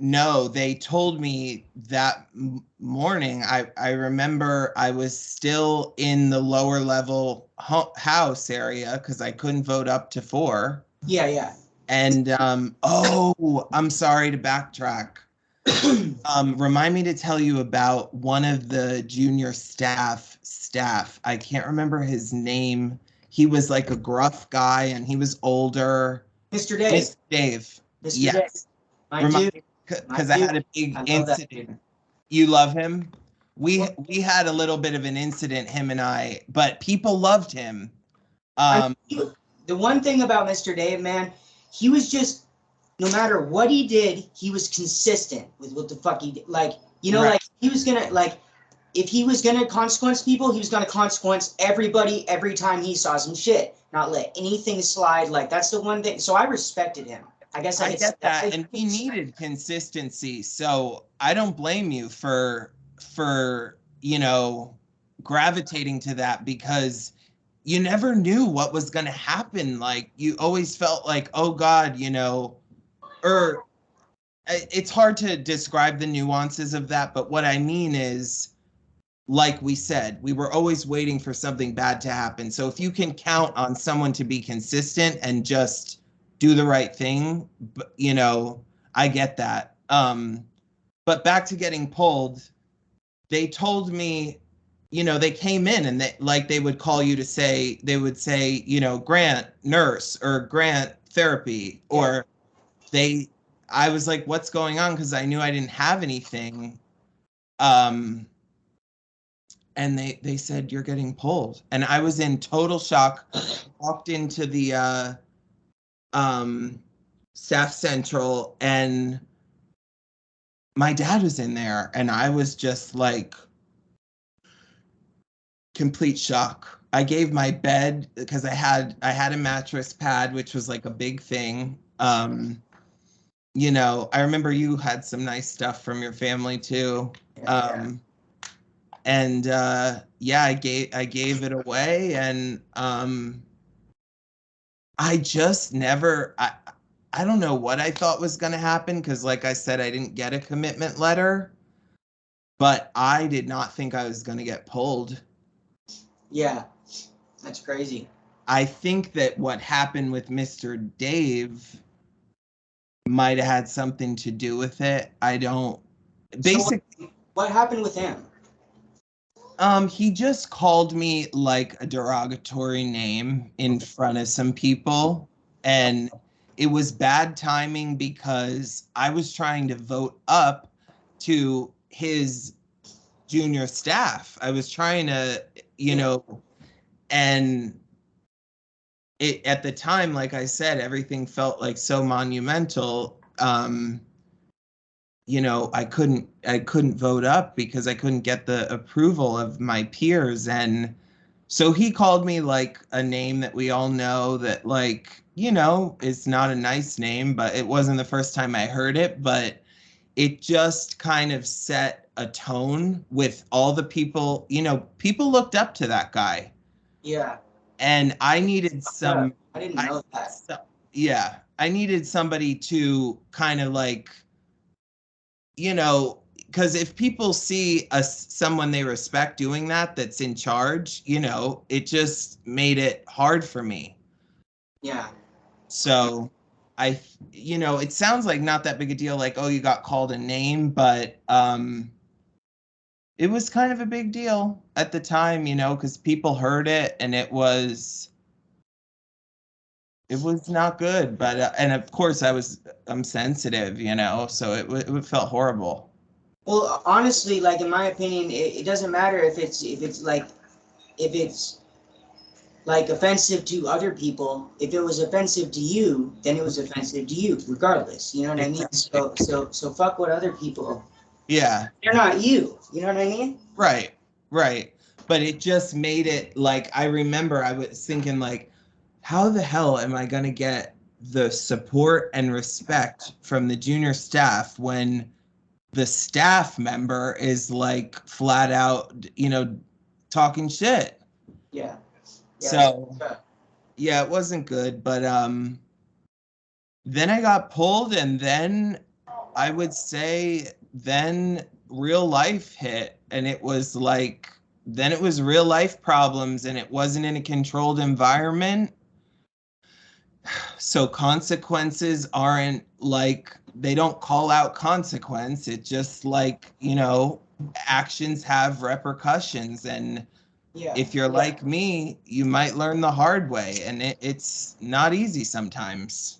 No, they told me that morning. I remember I was still in the lower level house area because I couldn't vote up to 4. Yeah. And I'm sorry to backtrack. Remind me to tell you about one of the junior staff. I can't remember his name. He was like a gruff guy and he was older. Mr. Dave. Mr. Dave. Mr. Yes. Dave. My dude. Because I had a big incident. You love him? We had a little bit of an incident, him and I, but people loved him. The one thing about Mr. Dave, man, he was just, no matter what he did, he was consistent with what the fuck he did. Like, you know, Right. like he was gonna, like, if he was gonna consequence people, he was gonna consequence everybody every time he saw some shit. Not let anything slide. Like, that's the one thing. So I respected him. I guess I get that, and he needed consistency. So I don't blame you for you know, gravitating to that, because you never knew what was going to happen. Like, you always felt like, oh God, you know, or it's hard to describe the nuances of that. But what I mean is, like we said, we were always waiting for something bad to happen. So if you can count on someone to be consistent and just do the right thing, you know, I get that. But back to getting pulled, they told me, you know, they came in and they would call you to say, they would say, you know, Grant nurse or Grant therapy, or I was like, what's going on? Because I knew I didn't have anything. And they said, you're getting pulled. And I was in total shock. Walked into the staff central, and my dad was in there, and I was just like, complete shock. I gave my bed, because I had a mattress pad, which was like a big thing. You know, I remember you had some nice stuff from your family too. And yeah, I gave it away, and I just never, I don't know what I thought was going to happen, because like I said, I didn't get a commitment letter, but I did not think I was going to get pulled. Yeah, that's crazy. I think that what happened with Mr. Dave might have had something to do with it. I don't, basically. So what happened with him? He just called me like a derogatory name in front of some people, and it was bad timing because I was trying to vote up to his junior staff. I was trying to, you know, and it, at the time, like I said, everything felt like so monumental. You know, I couldn't vote up because I couldn't get the approval of my peers. And so he called me like a name that we all know that, like, you know, is not a nice name, but it wasn't the first time I heard it. But it just kind of set a tone with all the people, you know, people looked up to that guy. Yeah. And I needed some. I didn't know that. Yeah, I needed somebody to kind of like, you know, because if people see someone they respect doing that, that's in charge, you know, it just made it hard for me. Yeah. So you know, it sounds like not that big a deal, like, oh, you got called a name, but it was kind of a big deal at the time, you know, because people heard it, and it was not good. But and of course I'm sensitive, you know, so it felt horrible. Well, honestly, like in my opinion, it doesn't matter if it's like offensive to other people. If it was offensive to you, then it was offensive to you, regardless. You know what I mean? So fuck what other people. Yeah. They're not you. You know what I mean? Right. Right. But it just made it like, I remember I was thinking like, how the hell am I going to get the support and respect from the junior staff when the staff member is like flat out, you know, talking shit? Yeah. So yeah, it wasn't good. But then I got pulled, and then I would say then real life hit, and it was like, then it was real life problems, and it wasn't in a controlled environment. So consequences aren't like, they don't call out consequence. It just like, you know, actions have repercussions. And if you're like me, you might learn the hard way, and it's not easy sometimes.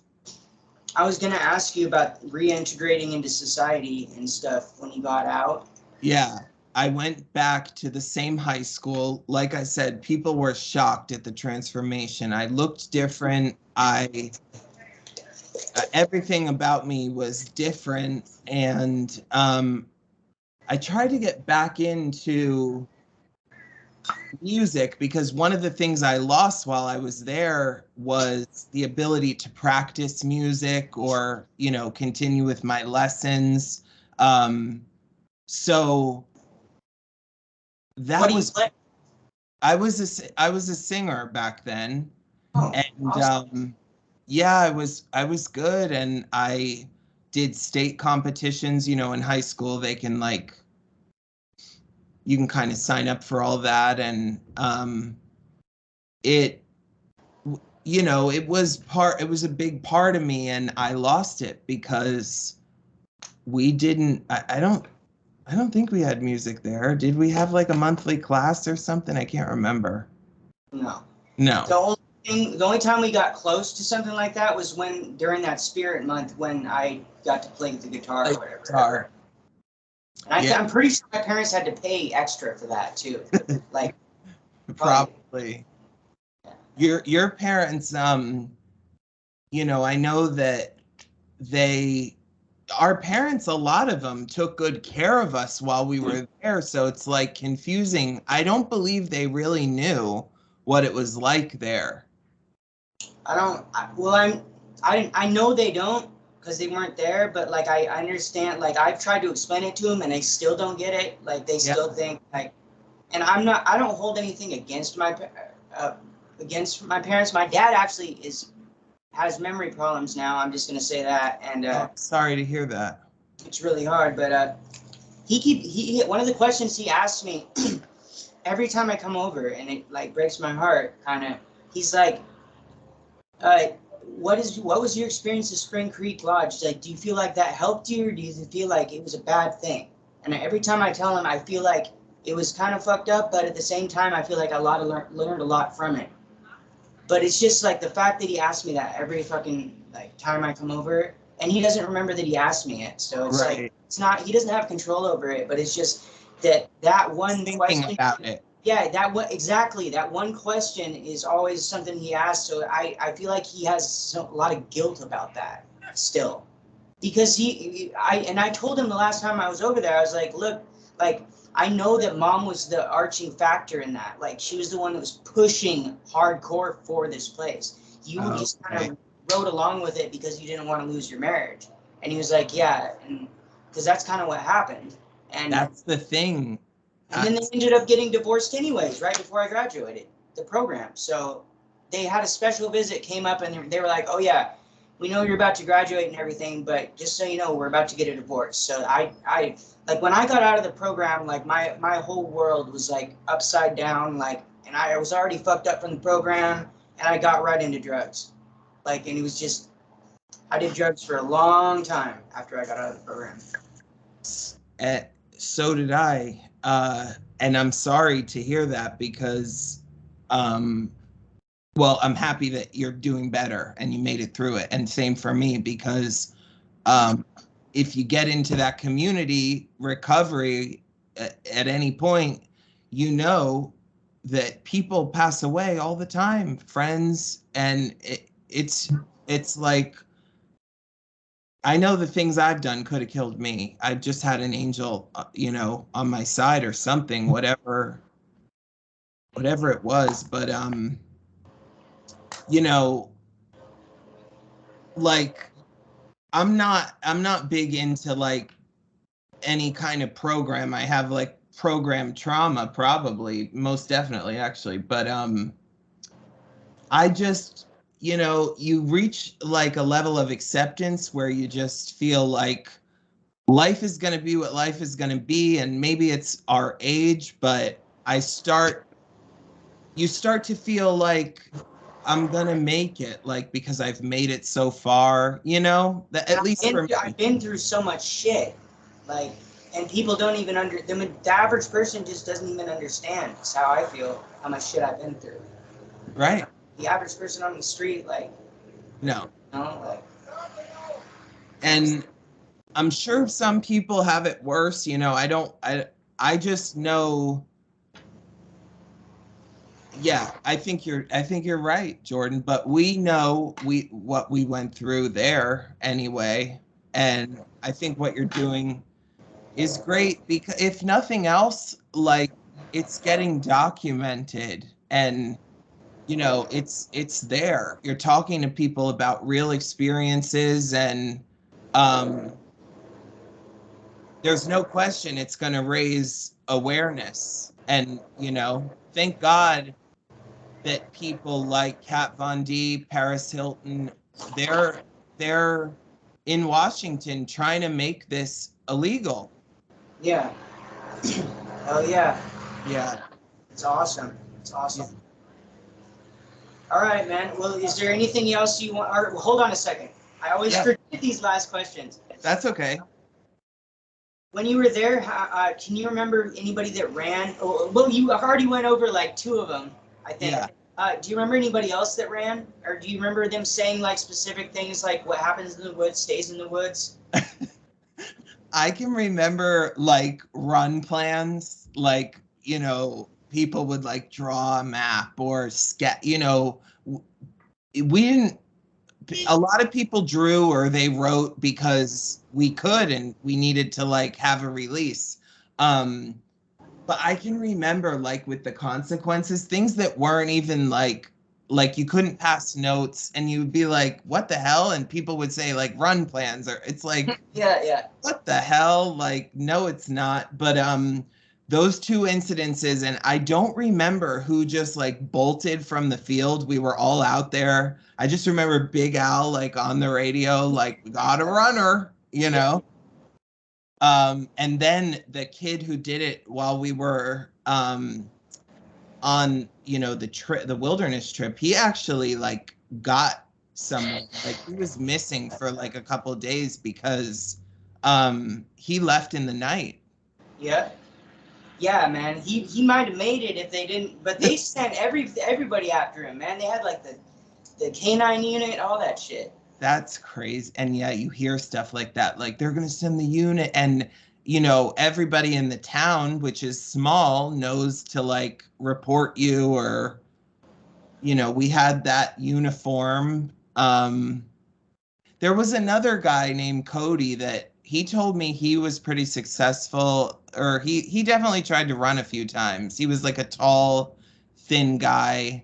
I was gonna ask you about reintegrating into society and stuff when you got out. Yeah, I went back to the same high school. Like I said, people were shocked at the transformation. I looked different. everything about me was different, and I tried to get back into music because one of the things I lost while I was there was the ability to practice music or, continue with my lessons. So that was, I was a singer back then. Oh, And awesome. yeah, I was good, and I did state competitions, in high school. They can you can kind of sign up for all that, and it it was a big part of me, and I lost it because we didn't I don't think we had music there. Did we have like a monthly class or something? I can't remember. No. No. The only time we got close to something like that was during that Spirit Month when I got to play the guitar or whatever. Guitar. And I'm pretty sure my parents had to pay extra for that too. Like probably. Your parents, I know that our parents, a lot of them took good care of us while we were there. So it's like confusing. I don't believe they really knew what it was like there. I know they don't because they weren't there, but like I understand, like I've tried to explain it to them and they still don't get it. Like they still think like, and I don't hold anything against my parents. My dad actually has memory problems now. I'm just gonna say that, and sorry to hear that. It's really hard, but he one of the questions he asks me every time I come over, and it like breaks my heart, kind of. He's like, what was your experience at Spring Creek Lodge? Like, do you feel like that helped you, or do you feel like it was a bad thing? And every time I tell him, I feel like it was kind of fucked up, but at the same time, I feel like I learned a lot from it. But it's just like the fact that he asked me that every fucking like time I come over, and he doesn't remember that he asked me it. So it's like he doesn't have control over it. But it's just that one question about it. Yeah, that one question is always something he asks. So I feel like he has a lot of guilt about that still, because I told him the last time I was over there, I was like, look, like I know that mom was the arching factor in that. Like she was the one that was pushing hardcore for this place. You just kind of rode along with it because you didn't want to lose your marriage. And he was like, yeah, and because that's kind of what happened. And that's the thing. And then they ended up getting divorced anyways, right before I graduated the program. So they had a special visit, came up, and they were like, oh yeah, we know you're about to graduate and everything, but just so you know, we're about to get a divorce. So I like when I got out of the program, like my whole world was like upside down, like, and I was already fucked up from the program, and I got right into drugs. Like, and it was just, I did drugs for a long time after I got out of the program. So did I. And I'm sorry to hear that because, well, I'm happy that you're doing better and you made it through it. And same for me, because if you get into that community recovery at any point, you know that people pass away all the time, friends, and it's like, I know the things I've done could have killed me. I've just had an angel, on my side or something, whatever it was. But, like, I'm not big into like any kind of program. I have like program trauma, probably, most definitely, actually. But, I just, you reach like a level of acceptance where you just feel like life is going to be what life is going to be. And maybe it's our age, but you start to feel like I'm going to make it, like, because I've made it so far, that at least for me. I've been through so much shit, like, and people don't even the average person just doesn't even understand. That's how I feel, how much shit I've been through. Right. The average person on the street, like, no. Like, and I'm sure some people have it worse. I just know Yeah, I think you're right, Jordan, but we know what we went through there anyway, and I think what you're doing is great because if nothing else, like it's getting documented and it's there. You're talking to people about real experiences and um there's no question it's going to raise awareness and thank God that people like Kat Von D, Paris Hilton, they're in Washington trying to make this illegal. Yeah. Hell yeah. Yeah. It's awesome. It's Yeah. awesome. All right, man. Well, is there anything else you want? Or, hold on a second. I always Yeah. forget these last questions. That's okay. When you were there, can you remember anybody that ran? Oh, well, you already went over like two of them, I think. Yeah. Do you remember anybody else that ran? Or do you remember them saying like specific things like what happens in the woods stays in the woods? I can remember like run plans, like, people would like draw a map or sketch, we didn't, a lot of people drew or they wrote because we could and we needed to like have a release. Um, but I can remember like with the consequences, things that weren't even like you couldn't pass notes and you'd be like, what the hell? And people would say like run plans or it's like, Yeah. what the hell? Like, no, it's not. But those two incidences, and I don't remember who just like bolted from the field. We were all out there. I just remember Big Al like on the radio, like, we got a runner, and then the kid who did it while we were on, the wilderness trip, he actually like got someone, like he was missing for like a couple of days because he left in the night. Yeah. Yeah, man. He might have made it if they didn't, but they sent everybody after him, man. They had like the canine unit, all that shit. That's crazy. And yeah, you hear stuff like that, like they're going to send the unit and everybody in the town, which is small, knows to like report you or we had that uniform. There was another guy named Cody that he told me he was pretty successful, or he definitely tried to run a few times. He was like a tall, thin guy.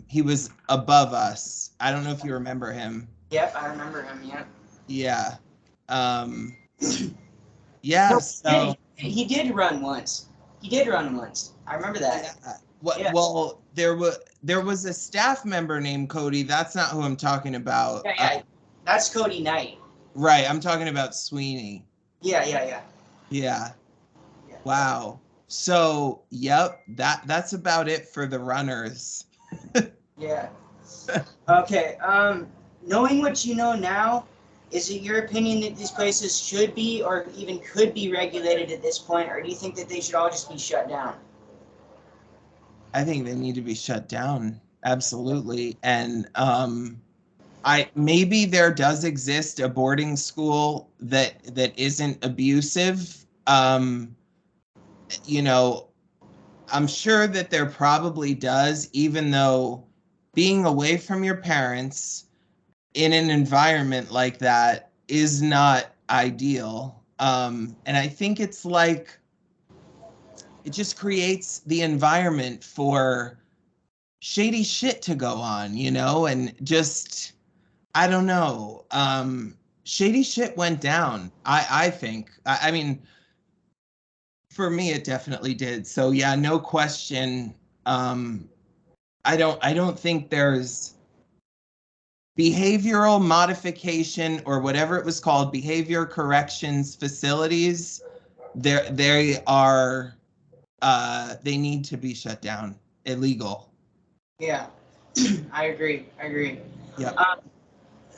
He was above us. I don't know if you remember him. Yep, I remember him. Yep. Yeah. Yeah, No, so he did run once. He did run once. I remember that. Yeah. Well, there was a staff member named Cody. That's not who I'm talking about. Yeah. That's Cody Knight. Right, I'm talking about Sweeney. Yeah. Yeah. Wow. So, yep, that's about it for the runners. Yeah. Okay. Knowing what you know now, is it your opinion that these places should be or even could be regulated at this point, or do you think that they should all just be shut down? I think they need to be shut down. Absolutely. And maybe there does exist a boarding school that isn't abusive. I'm sure that there probably does, even though being away from your parents in an environment like that is not ideal. And I think it's like it just creates the environment for shady shit to go on, and just, I don't know. Shady shit went down. I think. I mean, for me, it definitely did. So yeah, no question. I don't think there's behavioral modification or whatever it was called, behavior corrections facilities. They are they need to be shut down. Illegal. Yeah. I agree. Yeah.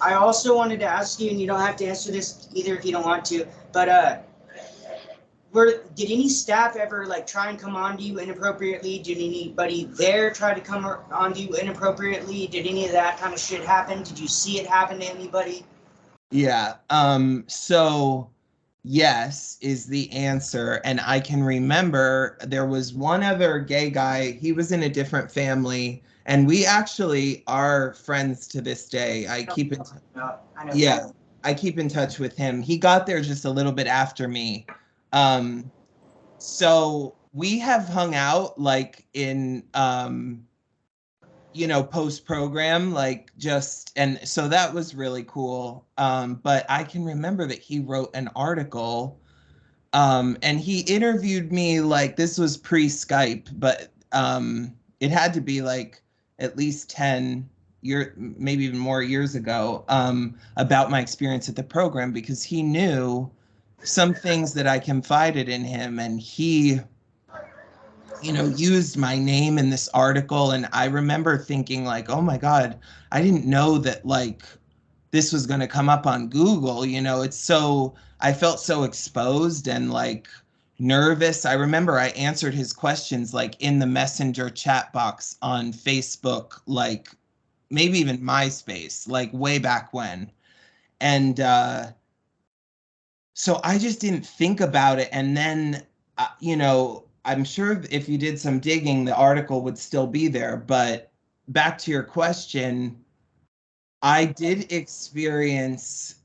I also wanted to ask you, and you don't have to answer this either if you don't want to, but did any staff ever like try and come on to you inappropriately? Did anybody there try to come on to you inappropriately? Did any of that kind of shit happen? Did you see it happen to anybody? Yeah. So yes is the answer. And I can remember there was one other gay guy. He was in a different family, and we actually are friends to this day. I keep in yeah, I keep in touch with him. He got there just a little bit after me. So we have hung out like in post program, like just, and so that was really cool. But I can remember that he wrote an article, and he interviewed me, like this was pre-Skype, but it had to be like at least 10 year, maybe even more years ago, about my experience at the program, because he knew some things that I confided in him, and he used my name in this article. And I remember thinking like, oh my God, I didn't know that like this was going to come up on Google. I felt so exposed and like nervous. I remember I answered his questions like in the Messenger chat box on Facebook, like maybe even MySpace, like way back when. And so I just didn't think about it. And then, I'm sure if you did some digging, the article would still be there. But back to your question, I did experience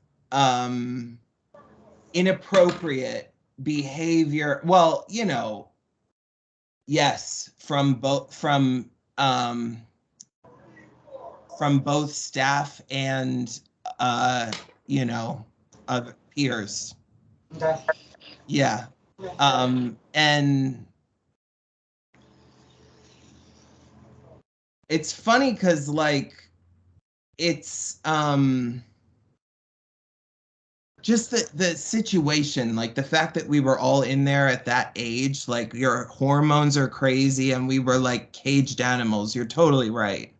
inappropriate behavior. Well, yes, from both staff and other peers. Okay. Yeah. And it's funny because like it's just the situation, like the fact that we were all in there at that age, like your hormones are crazy and we were like caged animals. You're totally right.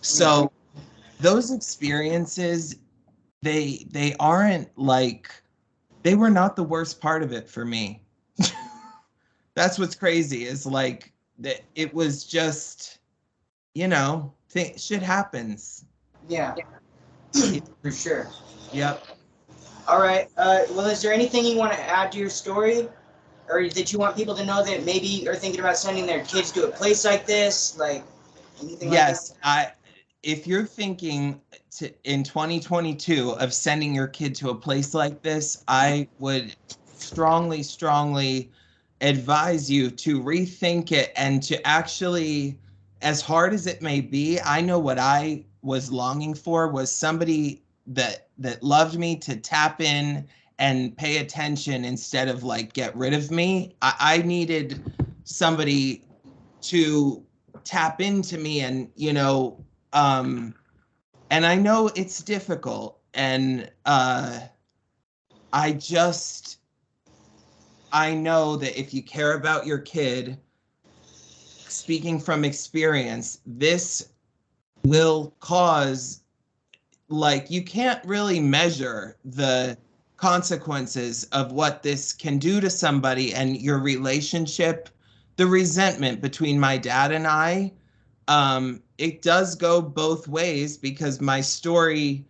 So those experiences, they aren't like, they were not the worst part of it for me. That's what's crazy, is like that it was just, shit happens. Yeah. For sure. Yep. All right. Well, is there anything you want to add to your story, or that you want people to know that maybe are thinking about sending their kids to a place like this, like anything Yes, like that? if you're thinking in 2022 of sending your kid to a place like this, I would strongly, strongly advise you to rethink it, and to actually, as hard as it may be, I know what I was longing for was somebody that loved me, to tap in and pay attention instead of like get rid of me. I needed somebody to tap into me, and and I know it's difficult, and I know that if you care about your kid, speaking from experience, this will cause, like, you can't really measure the consequences of what this can do to somebody and your relationship. The resentment between my dad and I, it does go both ways, because my story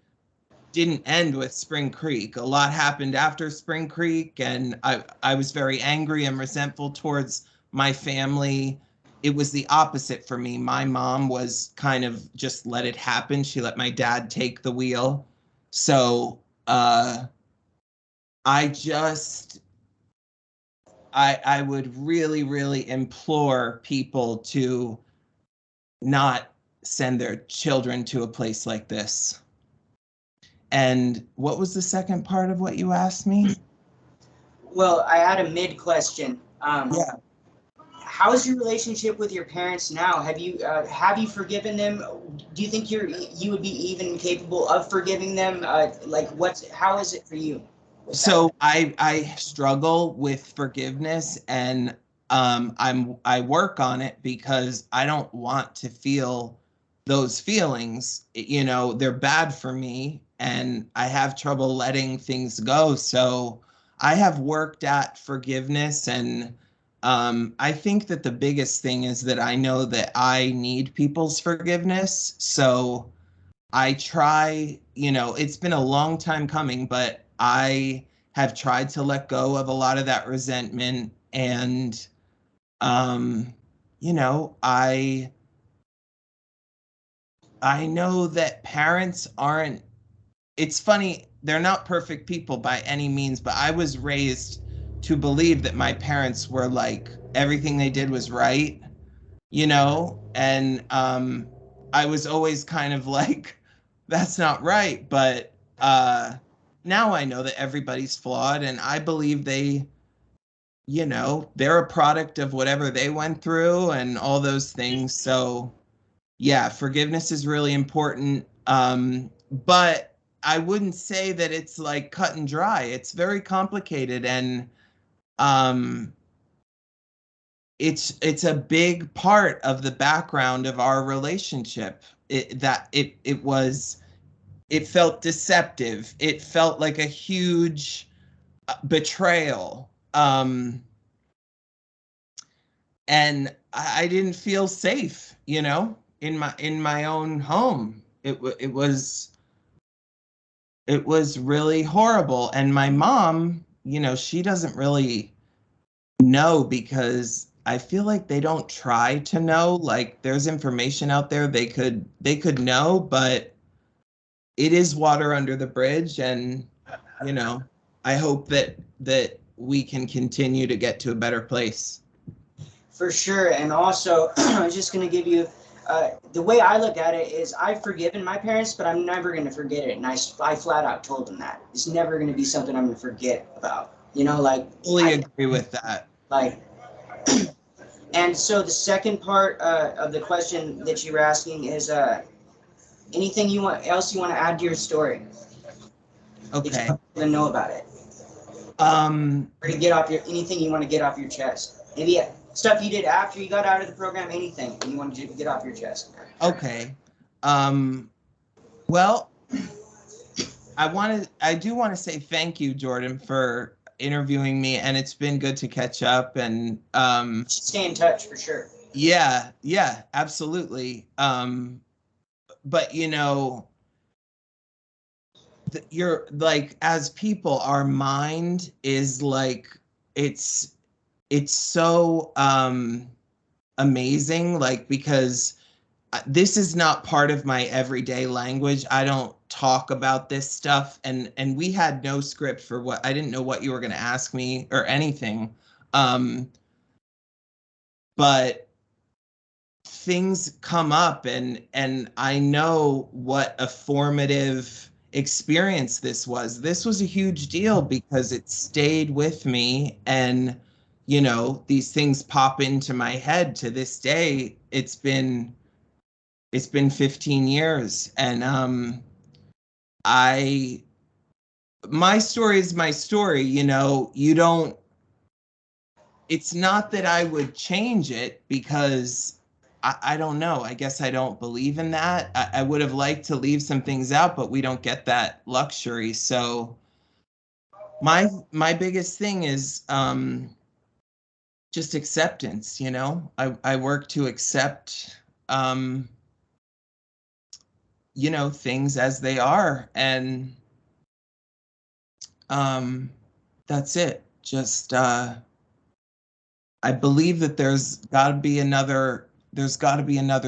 didn't end with Spring Creek. A lot happened after Spring Creek, and I was very angry and resentful towards my family. It was the opposite for me. My mom was kind of just let it happen. She let my dad take the wheel. So I just, I would really, really implore people to not send their children to a place like this. And what was the second part of what you asked me? Well, I had a mid question. Yeah. How's your relationship with your parents now? Have you forgiven them? Do you think you would be even capable of forgiving them? How is it for you? So I struggle with forgiveness, and I work on it, because I don't want to feel those feelings. They're bad for me, and I have trouble letting things go. So I have worked at forgiveness, and I think that the biggest thing is that I know that I need people's forgiveness. So I try, it's been a long time coming, but I have tried to let go of a lot of that resentment. And, you know, I know that parents aren't, it's funny, they're not perfect people by any means, but I was raised to believe that my parents were like, everything they did was right, you know? And I was always kind of like, that's not right. But now I know that everybody's flawed, and I believe they, you know, they're a product of whatever they went through and all those things. So yeah, forgiveness is really important. But I wouldn't say that it's like cut and dry. It's very complicated, and it's a big part of the background of our relationship. It felt deceptive. It felt like a huge betrayal. And I didn't feel safe, you know, in my own home. It was really horrible. And my mom, you know, she doesn't really know, because I feel like they don't try to know. Like, there's information out there they could know, but it is water under the bridge. And, you know, I hope that we can continue to get to a better place. For sure. And also, I was just going to give you, the way I look at it is, I've forgiven my parents, but I'm never going to forget it. And I flat out told them that. It's never going to be something I'm going to forget about. You know, like... Fully agree with that. Like, and so the second part of the question that you were asking is, anything else you want to add to your story? Okay. That you want to know about it? Or to get off anything you want to get off your chest? Maybe stuff you did after you got out of the program, anything you want to get off your chest. Okay. Well, I do want to say thank you, Jordan, for interviewing me, and it's been good to catch up. And stay in touch for sure. Yeah, absolutely. But you know, you're like, as people, our mind is like, it's so amazing, like, because this is not part of my everyday language. I don't talk about this stuff, and we had no script for what, I didn't know what you were going to ask me or anything. But things come up, and I know what a formative experience this was. This was a huge deal because it stayed with me, and you know, these things pop into my head to this day. It's been 15 years, and my story is my story, you know. It's not that I would change it, because I don't know. I guess I don't believe in that. I would have liked to leave some things out, but we don't get that luxury. So my biggest thing is just acceptance, you know. I work to accept you know, things as they are, and that's it. Just I believe that there's got to be another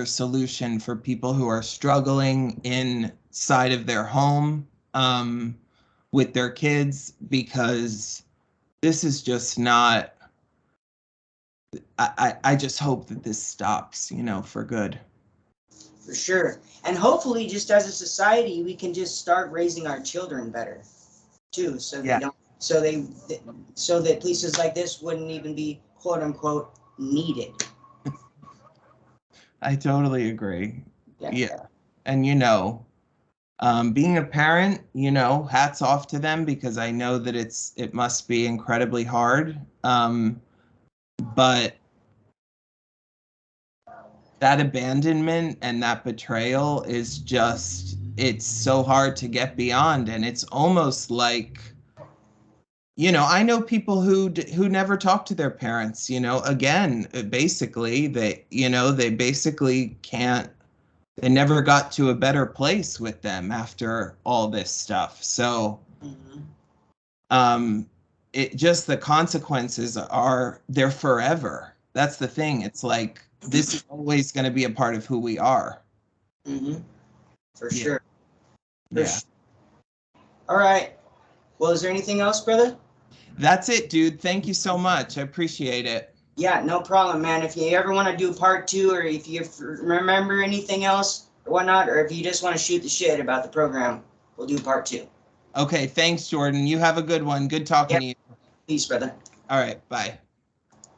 solution for people who are struggling inside of their home with their kids, because this is just not, I just hope that this stops, you know, for good. For sure. And hopefully, just as a society, we can just start raising our children better too, so they don't, so that places like this wouldn't even be quote unquote needed. I totally agree. Yeah. And you know, being a parent, you know, hats off to them, because I know that it must be incredibly hard. But that abandonment and that betrayal is just, it's so hard to get beyond. And it's almost like, you know, I know people who never talk to their parents, you know. Again, basically they basically can't, they never got to a better place with them after all this stuff. So it just, the consequences they're forever. That's the thing. It's like, this is always going to be a part of who we are. Mm-hmm. For Yeah. sure. Yeah. All right. Well, is there anything else, brother? That's it, dude. Thank you so much. I appreciate it. Yeah, no problem, man. If you ever want to do part 2, or if you remember anything else or whatnot, or if you just want to shoot the shit about the program, we'll do part 2. Okay, thanks, Jordan. You have a good one. Good talking to you. Peace, brother. All right, bye.